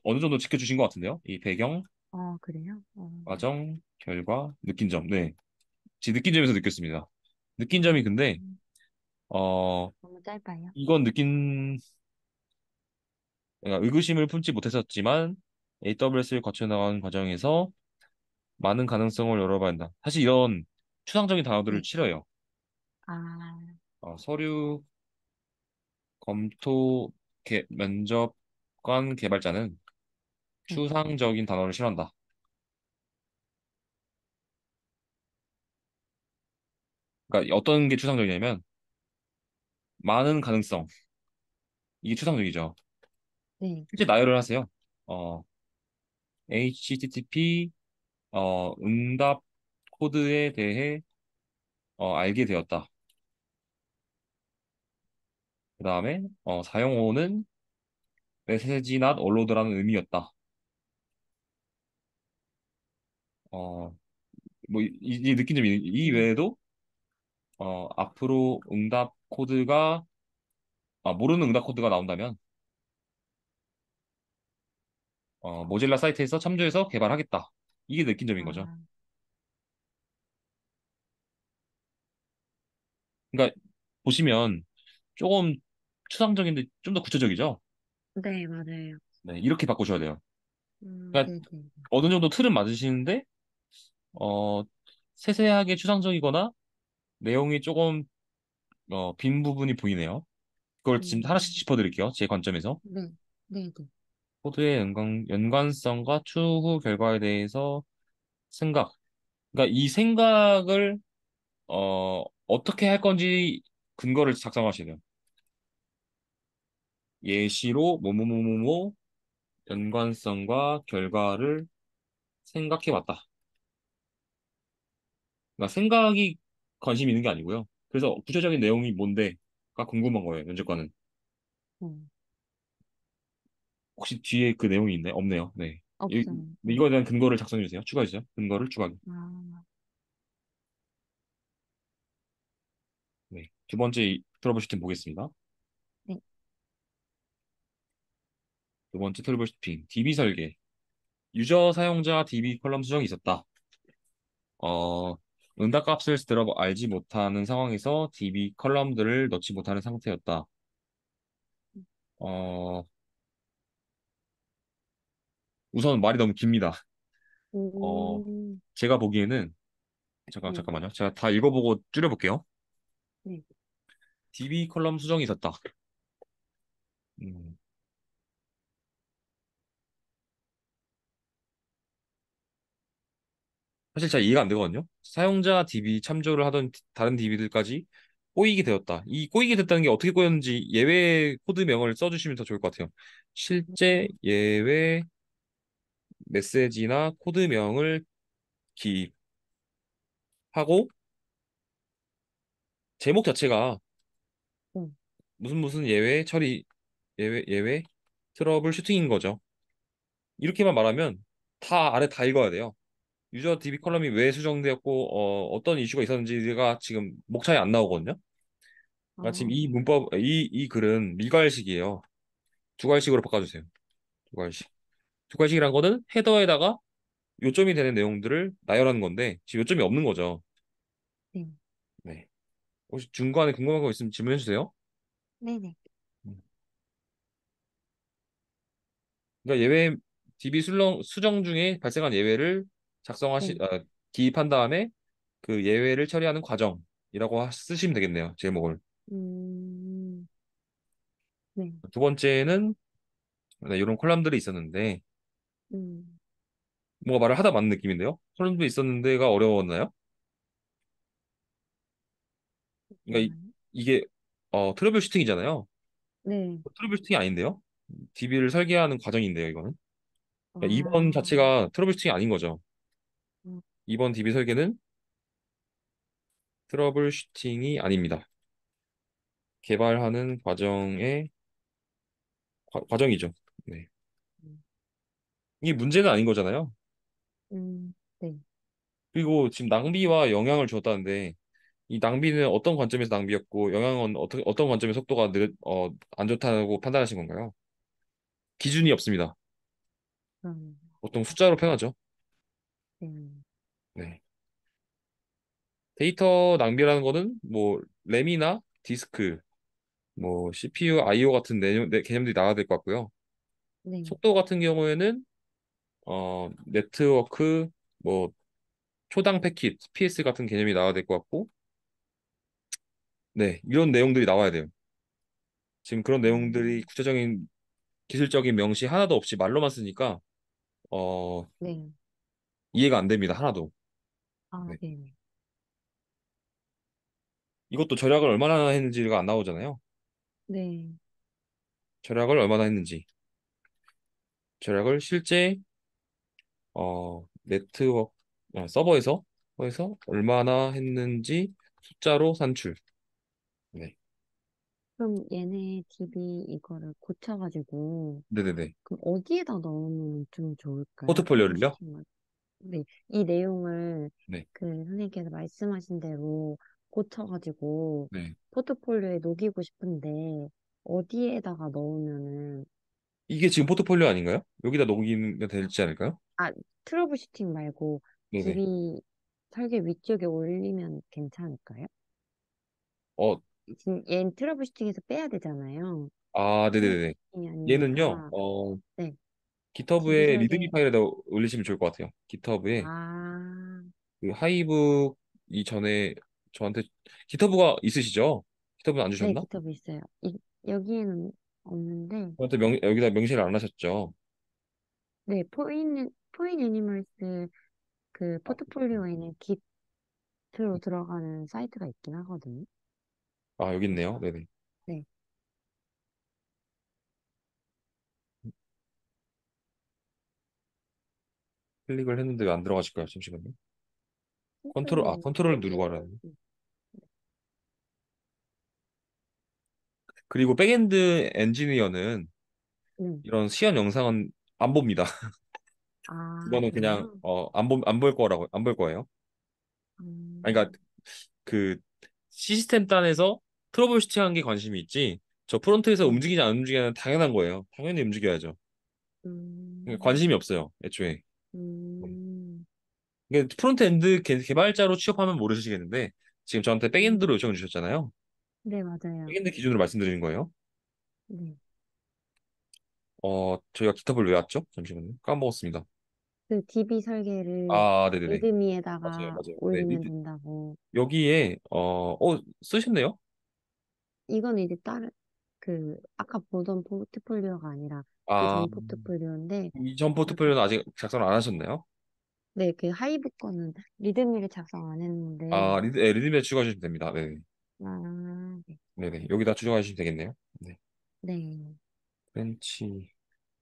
어느 정도 지켜주신 것 같은데요? 이 배경, 그래요? 과정, 결과, 느낀 점. 네. 제 느낀 점에서 느꼈습니다. 느낀 점이 근데, 음, 어, 너무 짧아요. 이건 그러니까 의구심을 품지 못했었지만, AWS를 거쳐나가는 과정에서 많은 가능성을 열어봐야 한다. 사실 이런 추상적인 단어들을 네. 싫어요. 아, 서류 검토 면접관 개발자는 네, 추상적인 단어를 싫어한다. 그러니까 어떤 게 추상적이냐면 많은 가능성 이게 추상적이죠. 네. 실제 나열을 하세요. 어, HTTP 응답 코드에 대해 알게 되었다. 그 다음에 사용호는 메시지 not allowed라는 의미였다. 어, 뭐 이 느낀 점이 이 음, 외에도 앞으로 응답 코드가 모르는 응답 코드가 나온다면 모질라 사이트에서 참조해서 개발하겠다. 이게 느낀 점인 거죠. 아, 그러니까 보시면 조금 추상적인데 좀 더 구체적이죠. 네, 맞아요. 네, 이렇게 바꾸셔야 돼요. 그러니까 네, 네. 어느 정도 틀은 맞으시는데 어, 세세하게 추상적이거나 내용이 조금 빈 부분이 보이네요. 그걸 지금 하나씩 음, 짚어드릴게요. 제 관점에서. 네, 네, 네. 코드의 연관성과 추후 결과에 대해서 생각. 그러니까 이 생각을 어떻게 할 건지 근거를 작성하셔야 돼요. 예시로 뭐뭐뭐뭐뭐 연관성과 결과를 생각해봤다. 그러니까 생각이 관심 있는 게 아니고요. 그래서 구체적인 내용이 뭔데가 궁금한 거예요. 면접관은. 음, 혹시 뒤에 그 내용이 있나요? 없네요. 네. 없어요. 네. 이거에 대한 근거를 작성해 주세요. 추가해 주세요. 근거를 추가하기. 아, 네. 두 번째 트러블 슈팅 보겠습니다. 네. 두 번째 트러블 슈팅. DB 설계. 유저 사용자 DB 컬럼 수정이 있었다. 어, 응답값을 알지 못하는 상황에서 DB 컬럼들을 넣지 못하는 상태였다. 어, 우선 말이 너무 깁니다. 어, 음, 제가 보기에는 네. 잠깐만요. 제가 다 읽어보고 줄여볼게요. 네. DB 컬럼 수정이 있었다. 음, 사실 잘 이해가 안 되거든요. 사용자 DB 참조를 하던 다른 DB들까지 꼬이게 되었다. 이 꼬이게 됐다는 게 어떻게 꼬였는지 예외 코드명을 써주시면 더 좋을 것 같아요. 실제 예외 메시지나 코드명을 기입하고 제목 자체가 음, 무슨 예외 처리 예외 트러블 슈팅인 거죠. 이렇게만 말하면 다 아래 다 읽어야 돼요. 유저 DB 컬럼이 왜 수정되었고 어떤 이슈가 있었는지가 지금 목차에 안 나오거든요. 아, 그러니까 지금 이 글은 미괄식이에요. 두괄식으로 바꿔주세요. 두괄식. 두괄식이란 거는 헤더에다가 요점이 되는 내용들을 나열하는 건데 지금 요점이 없는 거죠. 네. 네. 혹시 중간에 궁금한 거 있으면 질문해 주세요. 네네. 음. 그러니까 예외 DB 수정 중에 발생한 예외를 네. 기입한 다음에 그 예외를 처리하는 과정이라고 쓰시면 되겠네요. 제목을. 음, 네. 두 번째는 네, 이런 콜럼들이 있었는데 음, 뭔가 말을 하다 맞는 느낌인데요. 콜럼도 있었는데가 어려웠나요? 그러니까 정말요? 이게 트러블 슈팅이잖아요. 네. 트러블 슈팅이 아닌데요. DB를 설계하는 과정인데요, 이거는. 그러니까 2번 아, 자체가 트러블 슈팅이 아닌 거죠. 음, 2번 DB 설계는 트러블 슈팅이 아닙니다. 개발하는 과정이죠. 네. 음, 이게 문제는 아닌 거잖아요. 네. 그리고 지금 낭비와 영향을 줬다는데 이 낭비는 어떤 관점에서 낭비였고 영향은 어떤 관점의 속도가 안 좋다고 판단하신 건가요? 기준이 없습니다. 그럼, 보통 숫자로 표현하죠. 네. 네. 데이터 낭비라는 거는 뭐 램이나 디스크, 뭐 CPU, I/O 같은 개념들이 나와야 될 것 같고요. 네. 속도 같은 경우에는 네트워크, 뭐 초당 패킷, PS 같은 개념이 나와야 될 것 같고, 네, 이런 내용들이 나와야 돼요. 지금 그런 내용들이 음, 구체적인 기술적인 명시 하나도 없이 말로만 쓰니까 어, 네. 이해가 안 됩니다. 하나도. 아, 네. 네. 이것도 절약을 얼마나 했는지가 안 나오잖아요. 네. 절약을 얼마나 했는지. 절약을 실제 네트워크 서버에서 얼마나 했는지 숫자로 산출. 네. 그럼 얘네 DB 이거를 고쳐가지고, 네네네. 그럼 어디에다 넣으면 좀 좋을까요? 트러블 포트폴리오를요? 슈팅을. 네. 이 내용을 네. 그 선생님께서 말씀하신 대로 고쳐가지고 네. 포트폴리오에 녹이고 싶은데, 어디에다가 넣으면은, 이게 지금 포트폴리오 아닌가요? 여기다 녹이면 되지 않을까요? 아, 트러블 슈팅 말고 네네. DB 설계 위쪽에 올리면 괜찮을까요? 어, 지금 얘는 트러블 슈팅에서 빼야 되잖아요. 트러블 네네네. 슈팅이 얘는요, 아니니까, 네. DB 깃허브에 리드미 설계, 파일에다 올리시면 좋을 것 같아요. 깃허브에 아, 그 하이브 이전에 저한테 깃허브가 있으시죠? 깃허브는 안 네, 주셨나? GitHub 있어요. 여기에는 없는데, 저한테 여기다 명시를 안 하셨죠? 네, 포인 애니멀스 그 포트폴리오에는 Git로 들어가는 사이트가 있긴 하거든요. 아, 여기 있네요. 네네. 네, 클릭을 했는데 왜 안 들어가실까요? 잠시만요. 템플릿 컨트롤 누르고 하라는. 그리고 백엔드 엔지니어는 이런 시연 영상은 안 봅니다. 아, 그거는 그냥 그래요? 안 볼 거라고 안 볼 거예요. 아니, 그러니까 음, 그 시스템 단에서 트러블 슈팅한 게 관심이 있지. 저 프론트에서 네. 움직이지 안 움직이는 당연한 거예요. 당연히 움직여야죠. 그러니까 음, 관심이 없어요, 애초에. 음, 이게 프론트엔드 개발자로 취업하면 모르시겠는데 지금 저한테 음. 백엔드로 요청 주셨잖아요. 네, 맞아요. 백엔드 기준으로 말씀드리는 거예요. 네. 저희가 기탑을 왜 왔죠? 잠시만요. 까먹었습니다. 그 DB 설계를 아, 네네네. 맞아요, 리드미에다가 맞아요. 네, 올리면 된다고. 여기에 쓰셨네요. 이건 이제 다른, 그, 아까 보던 포트폴리오가 아니라 그 아, 전 포트폴리오인데, 이전 그, 포트폴리오는 아직 작성을 안 하셨나요? 네, 그 하이브 거는 리드미를 작성 안 했는데, 리드미에 추가하시면 됩니다. 네네. 아, 네. 네네. 여기다 추가하시면 되겠네요. 네. 네. 벤치.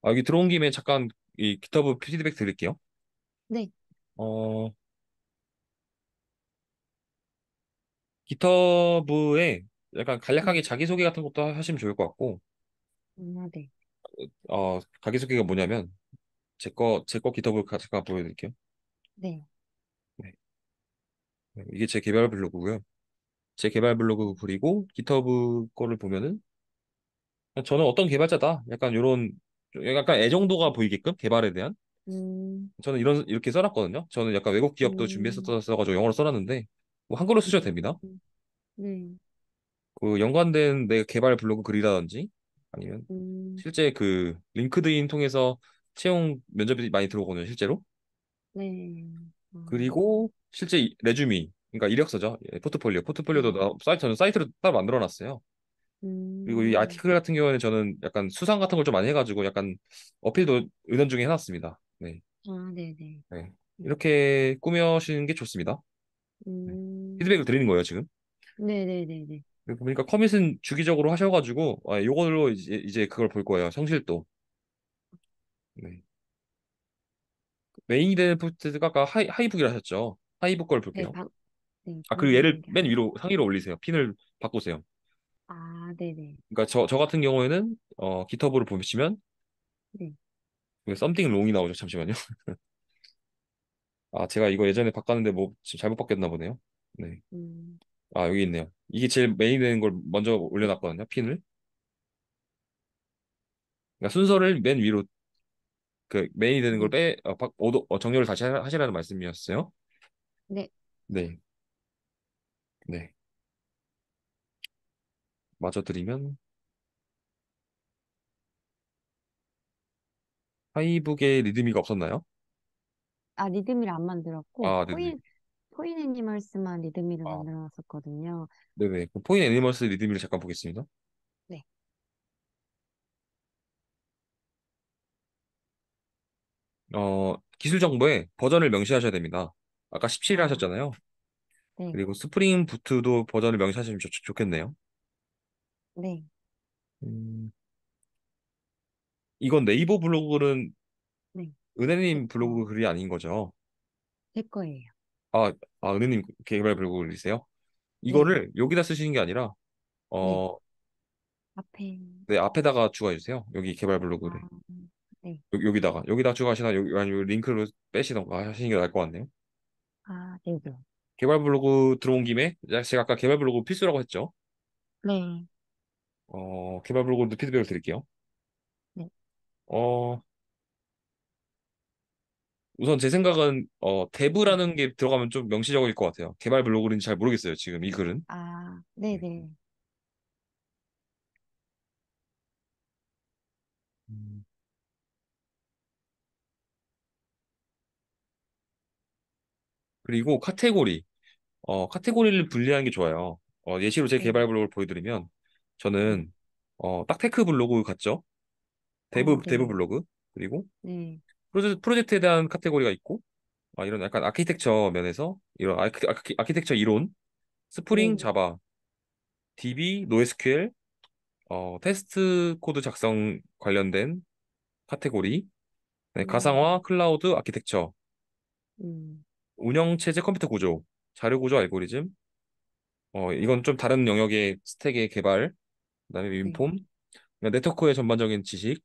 여기 들어온 김에 잠깐 이 기터브 피드백 드릴게요. 네. 어, 기터브에 약간 네. 간략하게 자기소개 같은 것도 하시면 좋을 것 같고, 네. 자기소개가 뭐냐면, 제 거 기터브 잠깐 보여드릴게요. 네. 네. 네, 이게 제 개발 블로그고요. 제 개발 블로그 그리고 기터브 거를 보면은, 저는 어떤 개발자다. 약간 요런, 약간 애정도가 보이게끔, 개발에 대한. 음, 저는 이렇게 써놨거든요. 저는 약간 외국 기업도 음, 준비했었어가지고 영어로 써놨는데, 뭐 한글로 쓰셔도 됩니다. 네. 그 연관된 내 개발 블로그 글이라든지 아니면 음, 실제 그 링크드인 통해서 채용 면접이 많이 들어오거든요, 실제로. 네. 그리고 실제 레주미, 그러니까 이력서죠. 포트폴리오도 네. 저는 사이트로 따로 만들어 놨어요. 그리고 이 음, 아티클 같은 경우에는 저는 약간 수상 같은 걸 좀 많이 해가지고 약간 어필도 은연중에 해놨습니다. 네. 네네. 네. 이렇게 꾸며시는 게 좋습니다. 네. 피드백을 드리는 거예요, 지금. 네네네네. 그리고 보니까 커밋은 주기적으로 하셔가지고 요걸로 이제 그걸 볼 거예요. 성실도. 네. 메인이 되는 포스트가 아까 하이북이라 하셨죠. 하이북 걸 네, 볼게요. 네, 그리고 방금 얘를 본 게 맨 하이브. 위로 상위로 올리세요. 핀을 바꾸세요. 네네. 그러니까 저 같은 경우에는 기터브를 보시면 네. 썸띵 롱이 나오죠. 잠시만요. 제가 이거 예전에 바꿨는데 뭐 지금 잘못 바뀌었나 보네요. 네. 음, 여기 있네요. 이게 제일 메인 되는 걸 먼저 올려놨거든요. 핀을. 그러니까 순서를 맨 위로 그 메인이 되는 걸 네. 정렬을 다시 하시라는 말씀이었어요. 네. 네. 네. 마저 드리면 하이북에 리드미가 없었나요? 리드미를 안 만들었고, 네네. 포인 애니멀스만 리드미를 아, 만들어 놨었거든요. 네네. 그럼 포인 애니멀스 리드미를 잠깐 보겠습니다. 네. 기술 정보에 버전을 명시하셔야 됩니다. 아까 17 아, 하셨잖아요. 네. 그리고 스프링 부트도 버전을 명시하시면 좋겠네요. 네. 음, 이건 네이버 블로그는 네. 은혜님 블로그 글이 아닌 거죠. 제 거예요. 아, 은혜님 개발 블로그 글이세요? 네. 이거를 여기다 쓰시는 게 아니라, 네. 어, 앞에, 네, 앞에다가 추가해 주세요. 여기 개발 블로그를. 아, 네. 여기다가 추가하시나, 아니면 링크를 빼시던가 하시는 게 나을 것 같네요. 네네. 개발 블로그 들어온 김에, 제가 아까 개발 블로그 필수라고 했죠. 네. 개발 블로그도 피드백을 드릴게요. 네. 어, 우선 제 생각은 네. 대부라는 게 들어가면 좀 명시적일 것 같아요. 개발 블로그인지 잘 모르겠어요. 지금 이 글은. 네. 네네. 음, 그리고 카테고리를 분리하는 게 좋아요. 예시로 제 네. 개발 블로그를 보여드리면 네. 저는 딱 테크 블로그 같죠? 데브 네. 블로그 그리고 네. 프로젝트에 대한 카테고리가 있고 이런 약간 아키텍처 면에서 이런 아키텍처 이론, 스프링, 네. 자바, DB, 노에스큐엘, 테스트 코드 작성 관련된 카테고리, 네, 음, 가상화, 클라우드, 아키텍처. 음, 운영체제 컴퓨터 구조, 자료 구조 알고리즘, 이건 좀 다른 영역의 스택의 개발, 그다음에 네, 윈폼, 네트워크의 전반적인 지식,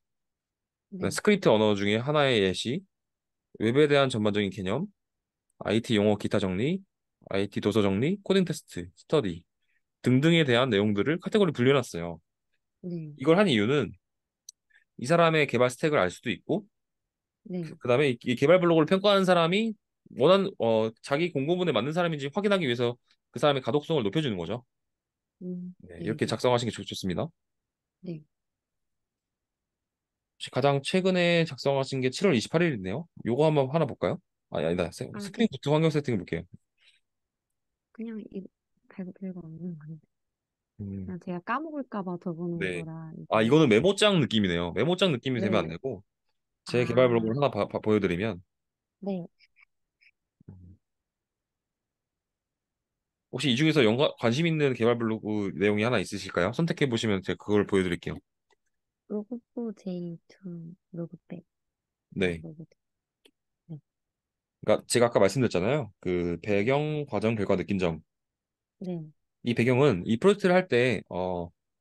그다음에 네, 스크립트 언어 중에 하나의 예시, 웹에 대한 전반적인 개념, IT 용어 기타 정리, IT 도서 정리, 코딩 테스트, 스터디 등등에 대한 내용들을 카테고리 분류해놨어요. 네, 이걸 한 이유는 이 사람의 개발 스택을 알 수도 있고, 네, 그다음에 이 개발 블록을 평가하는 사람이 자기 공고문에 맞는 사람인지 확인하기 위해서 그 사람의 가독성을 높여주는 거죠. 네, 네, 이렇게 네, 작성하시는 게 좋습니다. 네. 혹시 가장 최근에 작성하신 게 7월 28일이네요. 요거 한번 하나 볼까요? 아니다. 아, 스프링 네. 부트 환경 세팅 볼게요. 그냥 별거 없는 건데. 음, 그냥 제가 까먹을까 봐 적어놓은 네. 거라, 아, 이게. 이거는 메모장 느낌이네요. 메모장 느낌이 되면 안 네. 되고, 제 개발 블록을 아, 하나 보여드리면, 네. 음, 혹시 이 중에서 관심 있는 개발 블로그 내용이 하나 있으실까요? 선택해 보시면 제가 그걸 보여드릴게요. 로고포 J2 로고백. 네. 로고. 네. 그러니까 제가 아까 말씀드렸잖아요. 그 네. 배경, 과정, 결과, 느낀 점. 네. 이 배경은 이 프로젝트를 할 때,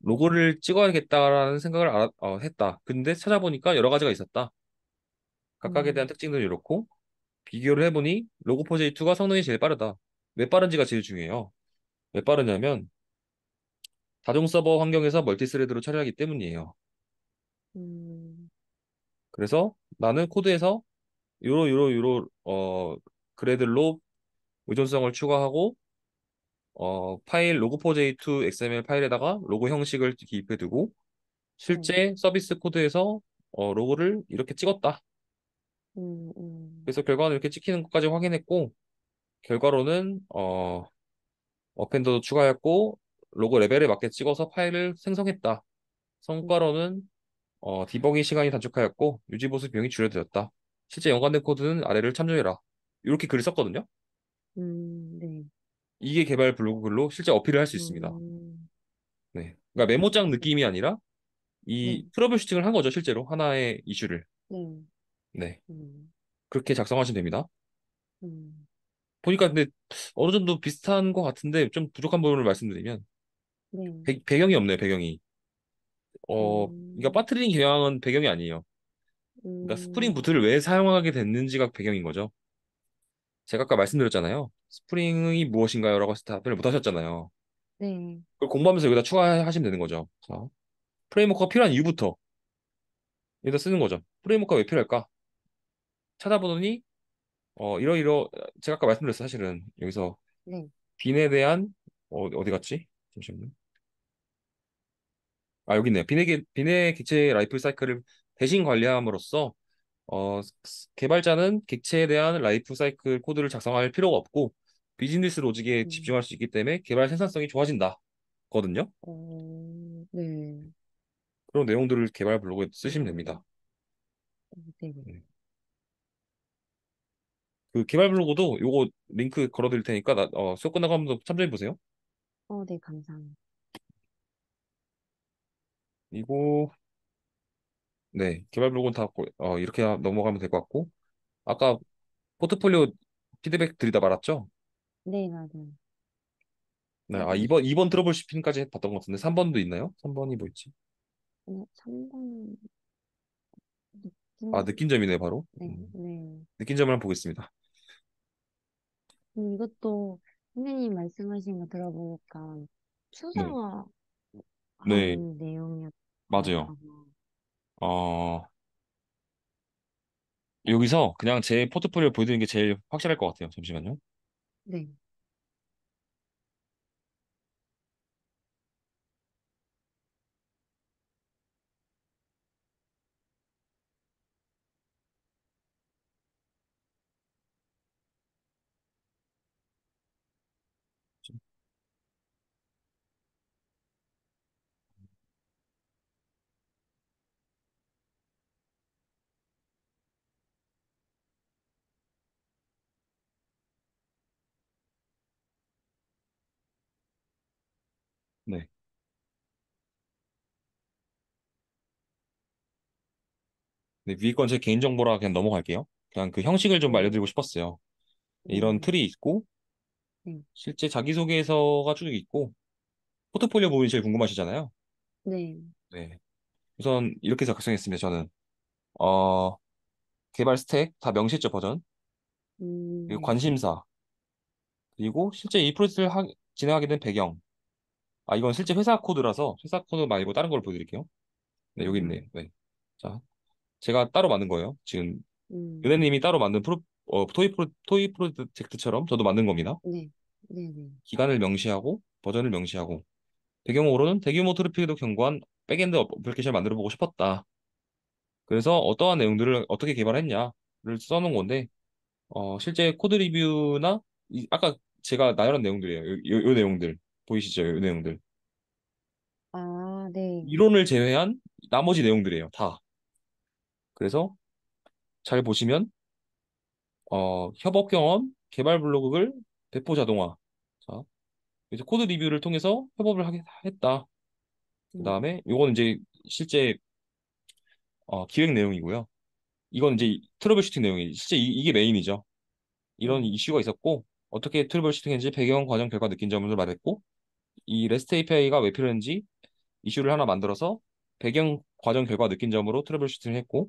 로고를 찍어야겠다라는 생각을 했다. 근데 찾아보니까 여러 가지가 있었다. 각각에 대한 음, 특징들이 이렇고, 비교를 해보니 로고4j2가 성능이 제일 빠르다. 왜 빠른지가 제일 중요해요. 왜 빠르냐면 다중 서버 환경에서 멀티스레드로 처리하기 때문이에요. 음, 그래서 나는 코드에서 요로 그래들로 의존성을 추가하고 파일 log4j2 XML 파일에다가 로고 형식을 기입해두고 네. 실제 서비스 코드에서 로고를 이렇게 찍었다. 음, 음, 그래서 결과는 이렇게 찍히는 것까지 확인했고 결과로는 어펜더도 추가했고 로고 레벨에 맞게 찍어서 파일을 생성했다. 성과로는 디버깅 시간이 단축하였고 유지 보수 비용이 줄어들었다. 실제 연관된 코드는 아래를 참조해라. 이렇게 글을 썼거든요. 네. 이게 개발 블로그 글로 실제 어필을 할 수 있습니다. 음, 네. 그러니까 메모장 네. 느낌이 아니라 네. 이 트러블 슈팅을 한 거죠, 실제로 하나의 이슈를. 네. 네. 음, 그렇게 작성하시면 됩니다. 음, 보니까 근데 어느 정도 비슷한 것 같은데 좀 부족한 부분을 말씀드리면 네. 배경이 없네요, 배경이. 그러니까 음, 빠트리는 경향은 배경이 아니에요. 그러니까 스프링 음, 부트를 왜 사용하게 됐는지가 배경인 거죠. 제가 아까 말씀드렸잖아요. 스프링이 무엇인가요? 라고 해서 답변을 못 하셨잖아요. 네. 그걸 공부하면서 여기다 추가하시면 되는 거죠. 자, 프레임워크가 필요한 이유부터 여기다 쓰는 거죠. 프레임워크가 왜 필요할까? 찾아보더니 이러이러 제가 아까 말씀드렸어요. 사실은 여기서 네. 빈에 대한 어디 갔지? 잠시만요. 아, 여기 있네요. 빈의 객체 라이프 사이클을 대신 관리함으로써 개발자는 객체에 대한 라이프 사이클 코드를 작성할 필요가 없고 비즈니스 로직에 음, 집중할 수 있기 때문에 개발 생산성이 좋아진다. 거든요. 네. 그런 내용들을 개발 블로그에 쓰시면 됩니다. 음, 네. 네. 그 개발 블로그도 요거 링크 걸어드릴 테니까 수업 끝나고 한번 더 참조해 보세요. 네, 감사합니다. 이거 네 개발 블로그는 다 이렇게 넘어가면 될 것 같고 아까 포트폴리오 피드백 드리다 말았죠? 네, 맞아요. 네, 아, 3번, 2번 트러블 슈팅까지 봤던 것 같은데 3번도 있나요? 3번이 뭐 있지? 3번, 아, 느낌, 느낀 점이네, 바로. 네, 네. 느낀 점을 한번 보겠습니다. 이것도 선생님 말씀하신 거 들어보니까 네, 추상화하는 네, 내용이었나 맞아요. 봐요. 어, 여기서 그냥 제 포트폴리오 보여드리는 게 제일 확실할 것 같아요. 잠시만요. 네. 네. 네, 위에 건 제 개인정보라 그냥 넘어갈게요. 그냥 그 형식을 좀 네. 알려드리고 싶었어요. 이런 네, 틀이 있고 네, 실제 자기소개서가 쭉 있고 포트폴리오 부분이 제일 궁금하시잖아요. 네, 네. 우선 이렇게 작성했습니다. 저는 어, 개발 스택 다 명시했죠 버전 그리고 네, 관심사 그리고 실제 이 프로젝트를 진행하게 된 배경. 아 이건 실제 회사 코드라서 회사 코드 말고 다른 걸 보여드릴게요. 네 여기 네, 있네요. 네. 자 제가 따로 만든 거예요. 지금 음, 은혜님이 따로 만든 토이 프로젝트처럼 저도 만든 겁니다. 네, 네, 네, 기간을 명시하고 버전을 명시하고 배경으로는 대규모 트래픽에도 견고한 백엔드 어플리케이션을 만들어 보고 싶었다. 그래서 어떠한 내용들을 어떻게 개발했냐를 써놓은 건데 실제 코드 리뷰나 아까 제가 나열한 내용들이에요. 요 내용들 보이시죠? 요 내용들 아, 네, 이론을 제외한 나머지 내용들이에요. 다. 그래서 잘 보시면 협업 경험, 개발 블로그를 배포 자동화. 자, 이제 코드 리뷰를 통해서 협업을 했다. 그 음, 다음에 요거는 이제 실제 기획 내용이고요. 이건 이제 트러블 슈팅 내용이 실제 게 메인이죠. 이런 네, 이슈가 있었고 어떻게 트러블 슈팅인지 배경 과정 결과 느낀 점을 말했고 이 REST API가 왜 필요한지 이슈를 하나 만들어서 배경 과정 결과 느낀 점으로 트러블 슈팅을 했고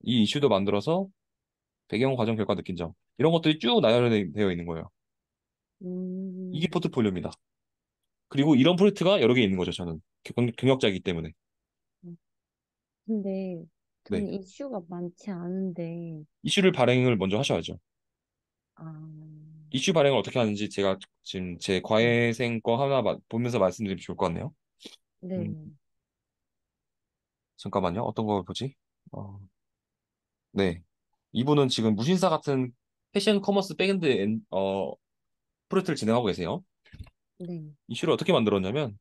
이 이슈도 만들어서 배경 과정 결과 느낀 점 이런 것들이 쭉 나열되어 있는 거예요. 이게 음, 포트폴리오입니다. 그리고 이런 프로젝트가 여러 개 있는 거죠. 저는 경력자이기 때문에. 근데 네. 저는 이슈가 많지 않은데, 이슈를 발행을 먼저 하셔야죠. 아, 이슈 발행을 어떻게 하는지 제가 지금 제 네, 과외생 거 하나 보면서 말씀드리면 좋을 것 같네요. 음, 네, 잠깐만요. 어떤 걸 보지? 어, 네. 이분은 지금 무신사 같은 패션 커머스 백엔드 프로젝트를 진행하고 계세요. 네, 이슈를 어떻게 만들었냐면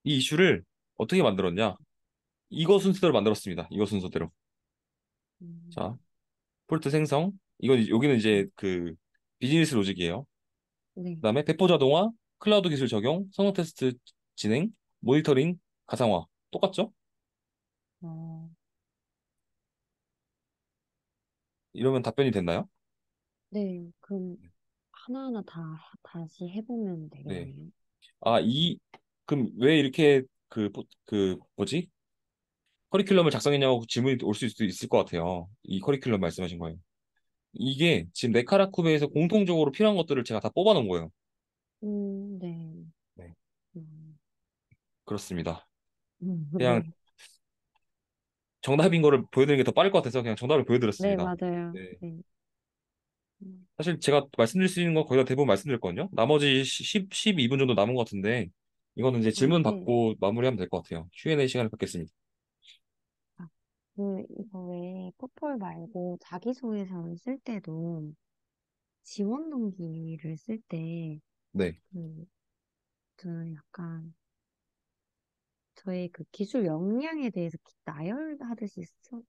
이 이슈를 어떻게 만들었냐? 이거 순서대로 만들었습니다. 이거 순서대로. 자, 음, 폴트 생성. 이건 여기는 네, 이제 그 비즈니스 로직이에요. 네, 그다음에 배포 자동화, 클라우드 기술 적용, 성능 테스트 진행, 모니터링, 가상화. 똑같죠? 어, 이러면 답변이 됐나요? 네, 그럼 하나하나 다 다시 해보면 네. 되겠네요. 아, 그럼 왜 이렇게 그 뭐지? 커리큘럼을 작성했냐고 질문이 올 수도 있을 것 같아요. 이 커리큘럼 말씀하신 거예요. 이게 지금 네카라쿠베에서 공통적으로 필요한 것들을 제가 다 뽑아놓은 거예요. 네, 네. 음, 그렇습니다. 그냥 네, 정답인 거를 보여드리는 게 더 빠를 것 같아서 그냥 정답을 네, 보여드렸습니다. 맞아요. 네. 네, 음, 사실 제가 말씀드릴 수 있는 거 거의 다 대부분 말씀드렸거든요. 나머지 12분 정도 남은 것 같은데 이거는 이제 질문 네. 받고 마무리하면 될 것 같아요. Q&A 시간을 갖겠습니다. 아, 이거 왜 포폴 말고 자기소개서를 쓸 때도 지원 동기를 쓸 때, 네, 그, 저는 약간 저의 그 기술 역량에 대해서 나열하듯이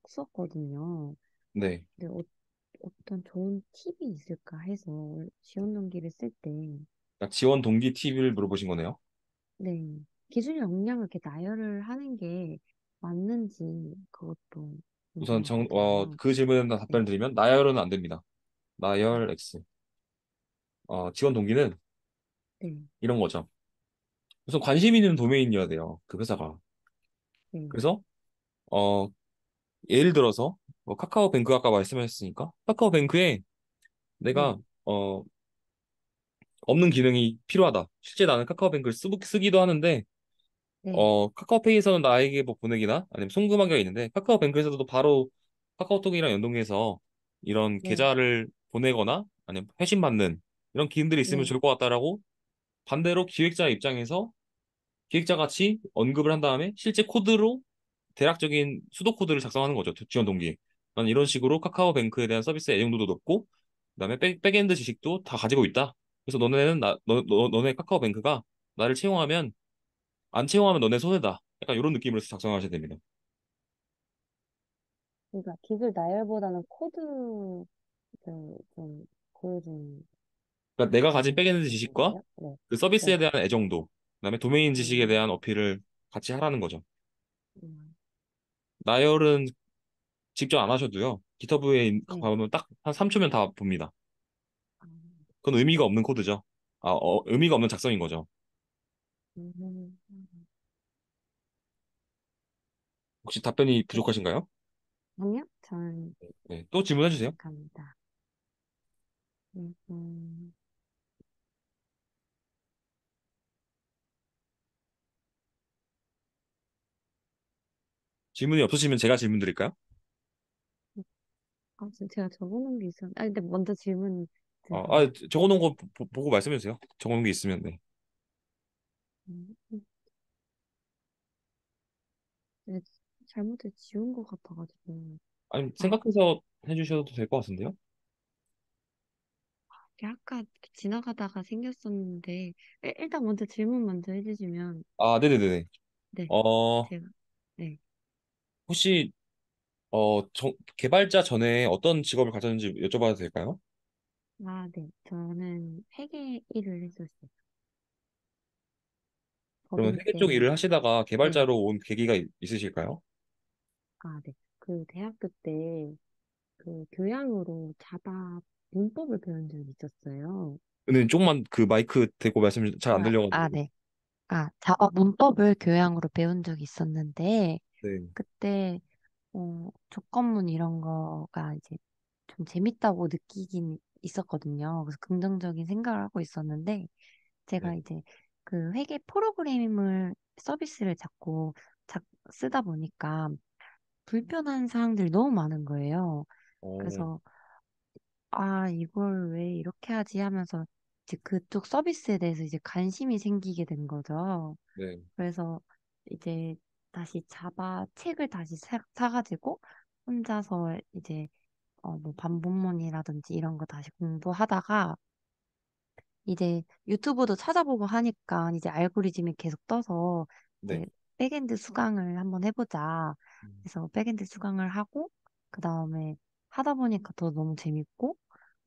썼거든요. 네. 근데 어떤 좋은 팁이 있을까 해서 지원 동기를 쓸 때, 그러니까 지원 동기 팁을 물어보신 거네요. 네. 기술 역량을 이렇게 나열을 하는 게 맞는지 그것도 우선 궁금하거든요. 그 질문에 네. 답변을 드리면 나열은 안 됩니다. 나열 X. 지원 동기는 네. 이런 거죠. 우선 관심 있는 도메인이어야 돼요. 그 회사가. 네. 그래서 어, 예를 들어서 뭐 카카오뱅크 아까 말씀하셨으니까 카카오뱅크에 네. 내가 없는 기능이 필요하다. 실제 나는 카카오뱅크를 쓰기도 하는데 네. 카카오페이에서는 나에게 뭐 보내기나 아니면 송금하기가 있는데 카카오뱅크에서도 바로 카카오톡이랑 연동해서 이런 네. 계좌를 보내거나 아니면 회신받는 이런 기능들이 있으면 네. 좋을 것 같다라고 반대로 기획자 입장에서 기획자 같이 언급을 한 다음에 실제 코드로 대략적인 수도 코드를 작성하는 거죠. 지원 동기. 난 이런 식으로 카카오뱅크에 대한 서비스의 애정도도 높고 그다음에 백엔드 지식도 다 가지고 있다. 그래서 너네 카카오뱅크가 나를 채용하면 안 채용하면 너네 손해다. 약간 이런 느낌으로 작성하셔야 됩니다. 그러니까 기술 나열보다는 코드를 좀 보여주는 그러니까 내가 가진 그런 백엔드 지식과 건가요? 네. 그 서비스에 네. 대한 애정도, 그다음에 도메인 지식에 음, 대한 어필을 같이 하라는 거죠. 음. 나열은 직접 안 하셔도요. 기터브에 네. 가면 딱 한 3초면 다 봅니다. 아, 그건 의미가 없는 코드죠. 의미가 없는 작성인 거죠. 음, 혹시 답변이 네. 부족하신가요? 아니요? 저는 네, 또 질문해 주세요. 생각합니다. 질문이 없으시면 제가 질문 드릴까요? 아, 지금 제가 적어놓은 게 있었는데, 아, 근데 먼저 질문 드세요. 적어놓은 거 보고 말씀해 주세요. 적어놓은 게 있으면, 네. 음, 음, 네, 잘못해 지운 것 같아가지고. 아니, 아, 생각해서 해주셔도 될 것 같은데요? 이게 아까 지나가다가 생겼었는데, 일단 먼저 질문 먼저 해주시면, 네네네네. 네, 어, 제가, 네. 혹시, 개발자 전에 어떤 직업을 가졌는지 여쭤봐도 될까요? 아, 네. 저는 회계 일을 했었어요. 그러면 법인 회계 쪽 때, 일을 하시다가 네. 개발자로 온 계기가 있으실까요? 아, 네. 그 대학교 때, 그 교양으로 자바 문법을 배운 적이 있었어요. 근데 조금만 그 마이크 대고 말씀 잘 안 들려가지고. 네. 문법을 교양으로 배운 적이 있었는데, 네. 그때, 조건문 이런 거가 이제 좀 재밌다고 느끼긴 있었거든요. 그래서 긍정적인 생각을 하고 있었는데, 네. 제가 이제 그 회계 프로그램을, 서비스를 자꾸 쓰다 보니까 불편한 사항들이 너무 많은 거예요. 어, 그래서, 이걸 왜 이렇게 하지 하면서 이제 그쪽 서비스에 대해서 이제 관심이 생기게 된 거죠. 네. 그래서 이제 다시 자바 책을 다시 사가지고 혼자서 이제 뭐 반복문이라든지 이런 거 다시 공부하다가 이제 유튜브도 찾아보고 하니까 이제 알고리즘이 계속 떠서 네. 이제 백엔드 수강을 한번 해보자. 음, 그래서 백엔드 수강을 하고 그 다음에 하다 보니까 더 너무 재밌고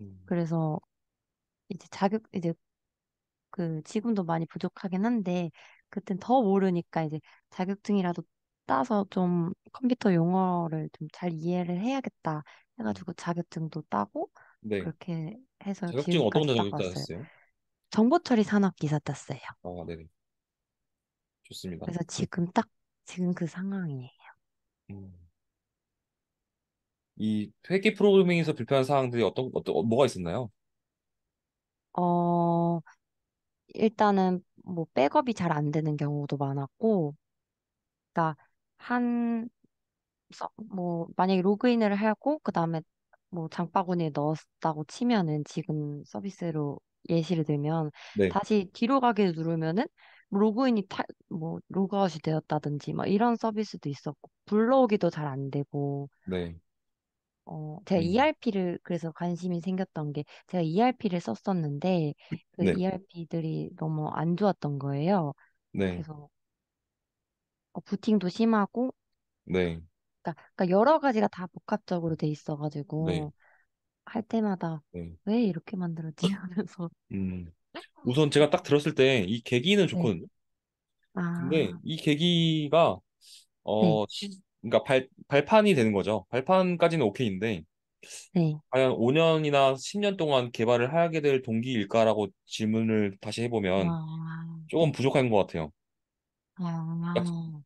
음, 그래서 이제 이제 그 지금도 많이 부족하긴 한데 그땐 더 모르니까 이제 자격증이라도 따서 좀 컴퓨터 용어를 좀 잘 이해를 해야겠다 음. 해가지고 자격증도 따고 네. 그렇게 해서 자격증 어떤 지금까지 딱 자격증 왔어요. 따셨어요? 정보처리 산업기사 땄어요. 네네. 좋습니다. 그래서 지금 그 상황이에요. 음. 이 회계 프로그래밍에서 불편한 사항들이 뭐가 있었나요? 어, 일단은 뭐 백업이 잘 안 되는 경우도 많았고, 그러니까 한 뭐 만약에 로그인을 하고 그다음에 뭐 장바구니에 넣었다고 치면은 지금 서비스로 예시를 들면 네. 다시 뒤로 가게 누르면은 로그인이 뭐 로그아웃이 되었다든지 막 이런 서비스도 있었고 불러오기도 잘 안 되고 네. 제가 음. ERP를 그래서 관심이 생겼던 게 제가 ERP를 썼었는데 그 네. ERP들이 너무 안 좋았던 거예요. 네. 그래서 부팅도 심하고 네. 그러니까 여러 가지가 다 복합적으로 돼 네. 있어가지고 할 때마다 네. 왜 이렇게 만들었지 하면서 음. 우선 제가 딱 들었을 때 이 계기는 네. 좋거든요. 근데 아, 이 계기가 네, 그러니까 발판이 되는 거죠. 발판까지는 오케이인데 네. 과연 5년이나 10년 동안 개발을 하게 될 동기일까라고 질문을 다시 해보면 아, 조금 부족한 것 같아요. 그러니까 아,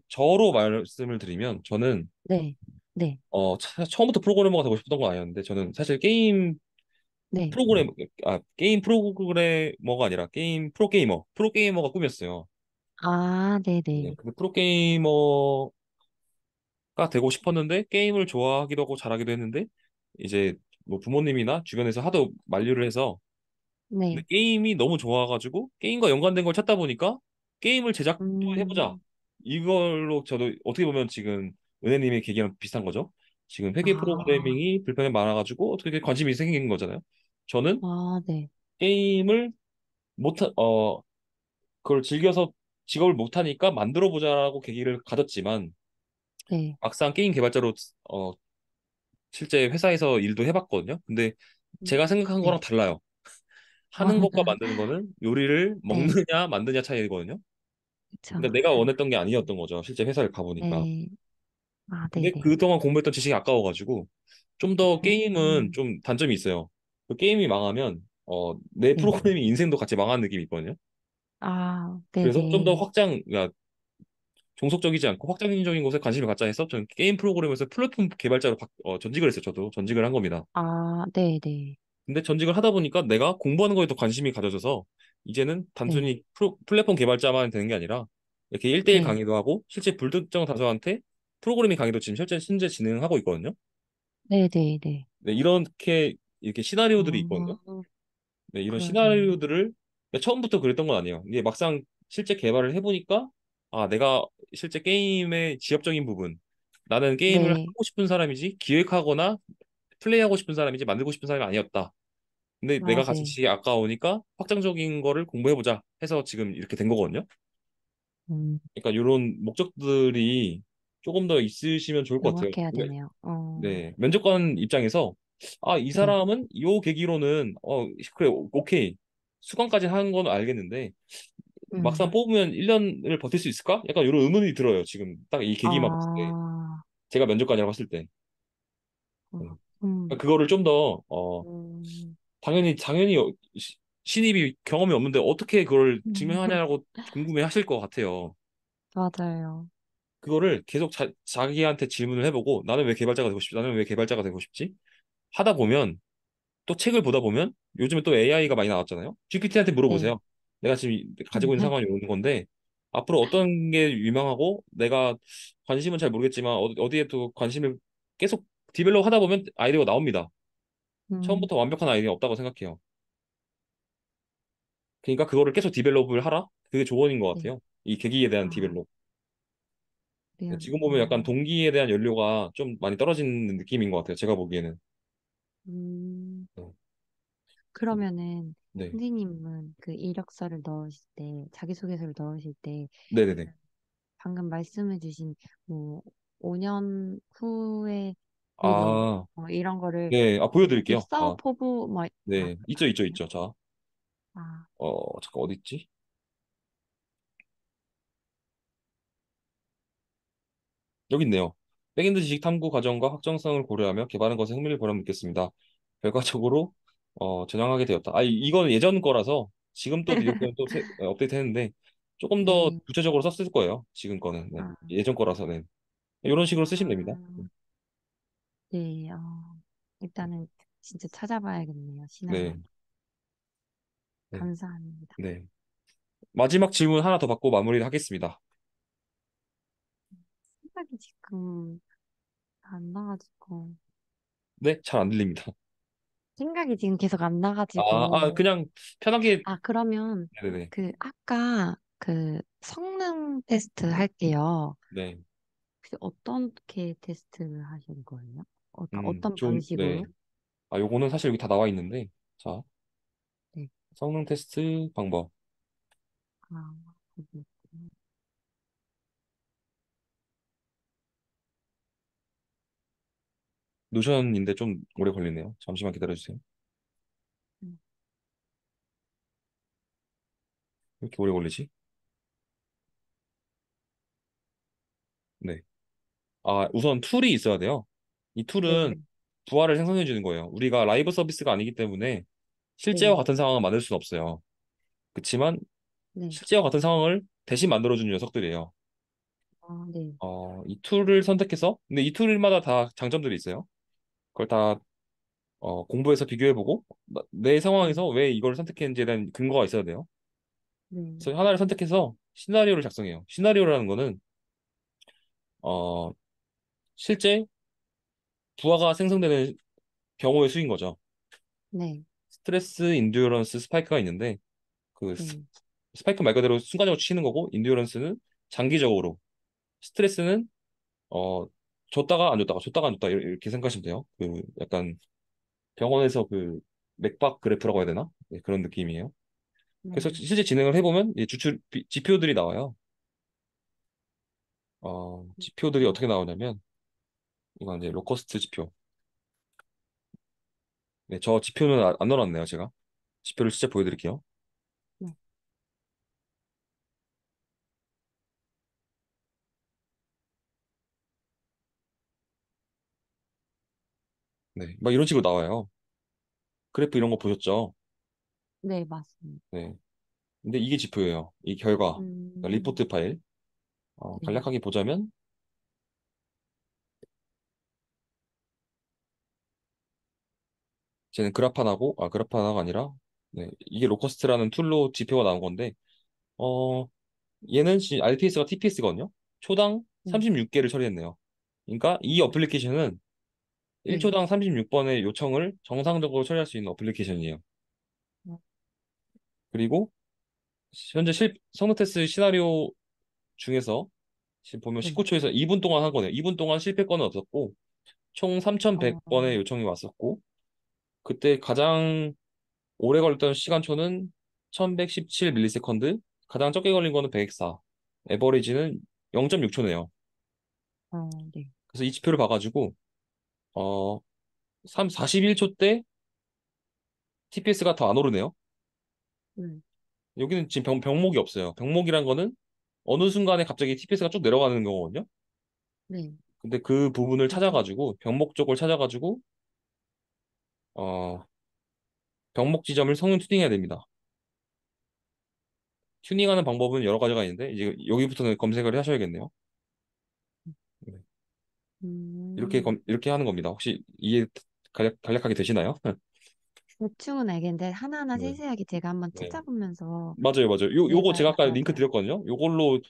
저로 말씀을 드리면 저는 네, 네, 처음부터 프로그래머가 되고 싶었던 건 아니었는데 저는 사실 네. 게임 프로그래머가 아니라 게임 프로게이머가 꿈이었어요. 아, 네, 네네. 근데 프로게이머가 되고 싶었는데 게임을 좋아하기도 하고 잘하기도 했는데 이제 뭐 부모님이나 주변에서 하도 만류를 해서 근데 네. 게임이 너무 좋아가지고 게임과 연관된 걸 찾다 보니까 게임을 제작도 해보자. 음, 이걸로 저도 어떻게 보면 지금 은혜님의 계기랑 비슷한 거죠. 지금 회계 아, 프로그래밍이 불편이 많아가지고 어떻게 관심이 생긴 거잖아요. 저는 네, 게임을 못하, 어, 그걸 즐겨서 직업을 못하니까 만들어 보자라고 계기를 가졌지만 네. 막상 게임 개발자로 어, 실제 회사에서 일도 해봤거든요. 근데 제가 생각한 거랑 네. 달라요. 하는 것과 만드는 거는 요리를 네, 먹느냐 만드냐 차이거든요. 그쵸. 그러니까 내가 원했던 게 아니었던 거죠. 실제 회사를 가보니까. 네. 아, 근데 네네. 그동안 공부했던 지식이 아까워가지고 좀 더 게임은 음, 좀 단점이 있어요. 그 게임이 망하면 내 네. 프로그래밍 인생도 같이 망하는 느낌이 있거든요. 아, 그래서 좀 더 네네. 그러니까 종속적이지 않고 확장적인 것에 관심을 갖자 해서 저는 게임 프로그램에서 플랫폼 개발자로 전직을 했어요. 저도 전직을 한 겁니다. 아, 네네. 근데 전직을 하다 보니까 내가 공부하는 거에도 관심이 가져져서 이제는 네. 단순히 플랫폼 개발자만 되는 게 아니라 이렇게 1대1 네. 강의도 하고 실제 불특정 다수한테 프로그래밍 강의도 지금 실제 진행하고 있거든요. 네네네. 네, 이렇게 시나리오들이 있거든요. 어, 네, 이런 그러네요. 시나리오들을 처음부터 그랬던 건 아니에요. 이게 막상 실제 개발을 해보니까 내가 실제 게임의 지엽적인 부분, 나는 게임을 네, 하고 싶은 사람이지 기획하거나 플레이하고 싶은 사람이지 만들고 싶은 사람이 아니었다. 근데 내가 가진 맞아요. 지식이 아까우니까 확장적인 거를 공부해보자 해서 지금 이렇게 된 거거든요. 음, 그러니까 이런 목적들이 조금 더 있으시면 좋을 것 같아요. 명확해야 되네요. 네, 면접관 입장에서 이 네. 사람은 요 계기로는 그래 오케이 수강까지 하는 건 알겠는데 음, 막상 뽑으면 1년을 버틸 수 있을까? 약간 이런 의문이 들어요. 지금 딱 이 계기만 봤을 때 아, 제가 면접관이라고 봤을 때 네. 음, 음, 그거를 좀 더 음, 당연히 신입이 경험이 없는데 어떻게 그걸 음, 증명하냐고 궁금해 하실 것 같아요. 맞아요. 그거를 계속 자기한테 질문을 해보고 나는 왜 개발자가 되고 싶지? 나는 왜 개발자가 되고 싶지? 하다 보면 또 책을 보다 보면 요즘에 또 AI가 많이 나왔잖아요. GPT한테 네. 물어보세요. 내가 지금 가지고 있는 상황이 이런 건데 앞으로 어떤 게 유망하고 내가 관심은 잘 모르겠지만 어디에 또 관심을 계속 디벨롭 하다 보면 아이디어가 나옵니다. 음, 처음부터 완벽한 아이디어 없다고 생각해요. 그러니까 그거를 계속 디벨롭을 하라? 그게 조언인 것 네. 같아요. 이 계기에 대한 아, 디벨롭. 네, 미안. 지금 보면 약간 동기에 대한 연료가 좀 많이 떨어지는 느낌인 것 같아요. 제가 보기에는. 음, 네. 그러면은, 네. 선생님은 그 이력서를 넣으실 때, 자기소개서를 넣으실 때, 네네네. 방금 말씀해주신 뭐 5년 후의 미래 아, 이런 거를 네. 뭐 보여드릴게요. 입사 포부 네. 있죠, 그래요? 있죠. 자, 아, 잠깐 어디 있지? 여기 있네요. 백엔드 지식 탐구 과정과 확정성을 고려하며 개발한 것에 흥미를 보람 느꼈습니다. 결과적으로 전향하게 되었다. 이건 예전 거라서 지금 또 이렇게 또 업데이트 했는데 조금 더 네. 구체적으로 썼을 거예요. 지금 거는. 네. 아, 예전 거라서 네. 이런 식으로 쓰시면 됩니다. 아, 네. 일단은 진짜 찾아봐야겠네요. 네. 시나리오. 네. 감사합니다. 네. 마지막 질문 하나 더 받고 마무리를 하겠습니다. 생각이 지금 안 나가지고 네, 잘 안 들립니다. 생각이 지금 계속 안 나가지고 그냥 편하게. 그러면 네네네. 그 아까 그 성능 테스트 할게요. 네. 혹시 어떻게 테스트를 하신 거예요? 어떤 네. 방식으로? 요거는 사실 여기 다 나와 있는데, 자, 네. 성능 테스트 방법. 아, 그렇구나. 노션인데 좀 오래 걸리네요. 잠시만 기다려주세요. 음, 왜 이렇게 오래 걸리지? 네. 우선 툴이 있어야 돼요. 이 툴은 네, 부하를 생성해 주는 거예요. 우리가 라이브 서비스가 아니기 때문에 실제와 네, 같은 상황을 만들 수는 없어요. 그렇지만 네. 실제와 같은 상황을 대신 만들어주는 녀석들이에요. 네, 이 툴을 선택해서, 근데 이 툴마다 다 장점들이 있어요. 그걸 다 공부해서 비교해보고 내 네, 상황에서 왜 이걸 선택했는지에 대한 근거가 있어야 돼요. 네, 그래서 하나를 선택해서 시나리오를 작성해요. 시나리오라는 거는 어, 실제 부하가 생성되는 경우의 수인 거죠. 네, 스트레스, 인듀어런스, 스파이크가 있는데 그 네, 스파이크 말 그대로 순간적으로 치는 거고 인듀어런스는 장기적으로 스트레스는 어, 줬다가 안 줬다가 줬다가 안 줬다 이렇게 생각하시면 돼요. 그 약간 병원에서 그 맥박 그래프라고 해야 되나? 네, 그런 느낌이에요. 그래서 네, 실제 진행을 해보면 이 지표들이 나와요. 지표들이 음, 어떻게 나오냐면 이건 이제 로커스트 지표. 네, 저 지표는 안 넣어놨네요, 제가. 지표를 실제 보여드릴게요. 네, 네, 막 이런 식으로 나와요. 그래프 이런 거 보셨죠? 네, 맞습니다. 네. 근데 이게 지표예요. 이 결과, 그러니까 음, 리포트 파일. 네, 간략하게 보자면, 쟤는 그라파나가 아니라, 네, 이게 로커스트라는 툴로 지표가 나온 건데, 어, 얘는 RTS가 TPS거든요. 초당 네, 36개를 처리했네요. 그러니까 이 어플리케이션은 네, 1초당 36번의 요청을 정상적으로 처리할 수 있는 어플리케이션이에요. 그리고 현재 성능 테스트 시나리오 중에서 지금 보면 네, 19초에서 2분 동안 한 거네요. 2분 동안 실패 건은 없었고 총 어, 3,100번의 요청이 왔었고 그때 가장 오래 걸렸던 시간초는 1117ms, 가장 적게 걸린 거는 104, 에버리지는 0.6초네요. 네, 그래서 이 지표를 봐가지고 어 41초 때 TPS가 더 안 오르네요. 네, 여기는 지금 병목이 없어요. 병목이란 거는 어느 순간에 갑자기 TPS가 쭉 내려가는 거거든요. 네, 근데 그 부분을 그래서, 찾아가지고 병목 쪽을 찾아가지고 어 병목 지점을 성능 튜닝해야 됩니다. 튜닝하는 방법은 여러 가지가 있는데 이제 여기부터는 검색을 하셔야겠네요. 네. 음, 이렇게 하는 겁니다. 혹시 이해 간략하게 되시나요? 대충은 알겠는데 하나하나 네. 세세하게 제가 한번 네. 찾아보면서 맞아요. 요거 이해가 제가 아까 링크 나더라고요. 드렸거든요. 요걸로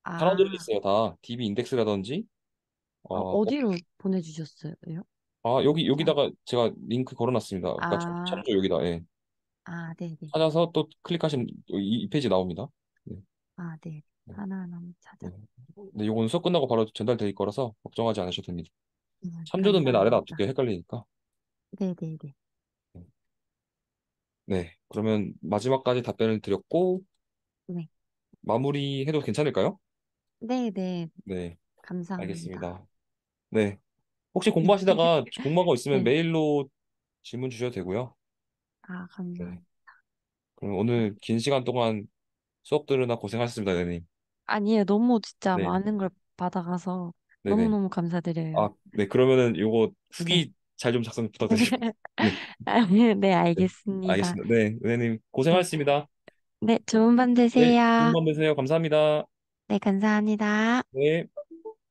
달아드려 아, 있어요. 다 DB 인덱스라든지 어디로 보내주셨어요? 자, 여기다가 제가 링크 걸어놨습니다. 아까 아, 참조 여기다. 예. 네네. 찾아서 또 클릭하시면 이 페이지 나옵니다. 네. 아, 네. 네. 하나하나 한번 네. 찾아. 근데 요거는 수업 끝나고 바로 전달될 거라서 걱정하지 않으셔도 됩니다. 참조는 맨 아래다 감사합니다. 놔둘게요. 헷갈리니까. 네네네. 네. 그러면 마지막까지 답변을 드렸고 네. 마무리해도 괜찮을까요? 네네. 네. 감사합니다. 알겠습니다. 네. 혹시 공부하시다가 궁금한 거 있으면 네. 메일로 질문 주셔도 되고요. 네. 감사합니다. 그럼 오늘 긴 시간 동안 수업 들으나 고생하셨습니다, 네님. 아니에요. 너무 진짜 네. 많은 걸 받아가서 네네. 너무너무 감사드려요. 네. 그러면은 요거 네. 후기 잘 좀 작성 부탁드립니다. 네. 네, 네. 알겠습니다. 알겠습니다. 네. 은혜님 네. 고생하셨습니다. 네, 좋은 밤 네. 좋은 되세요. 밤 되세요. 감사합니다. 네, 감사합니다. 네.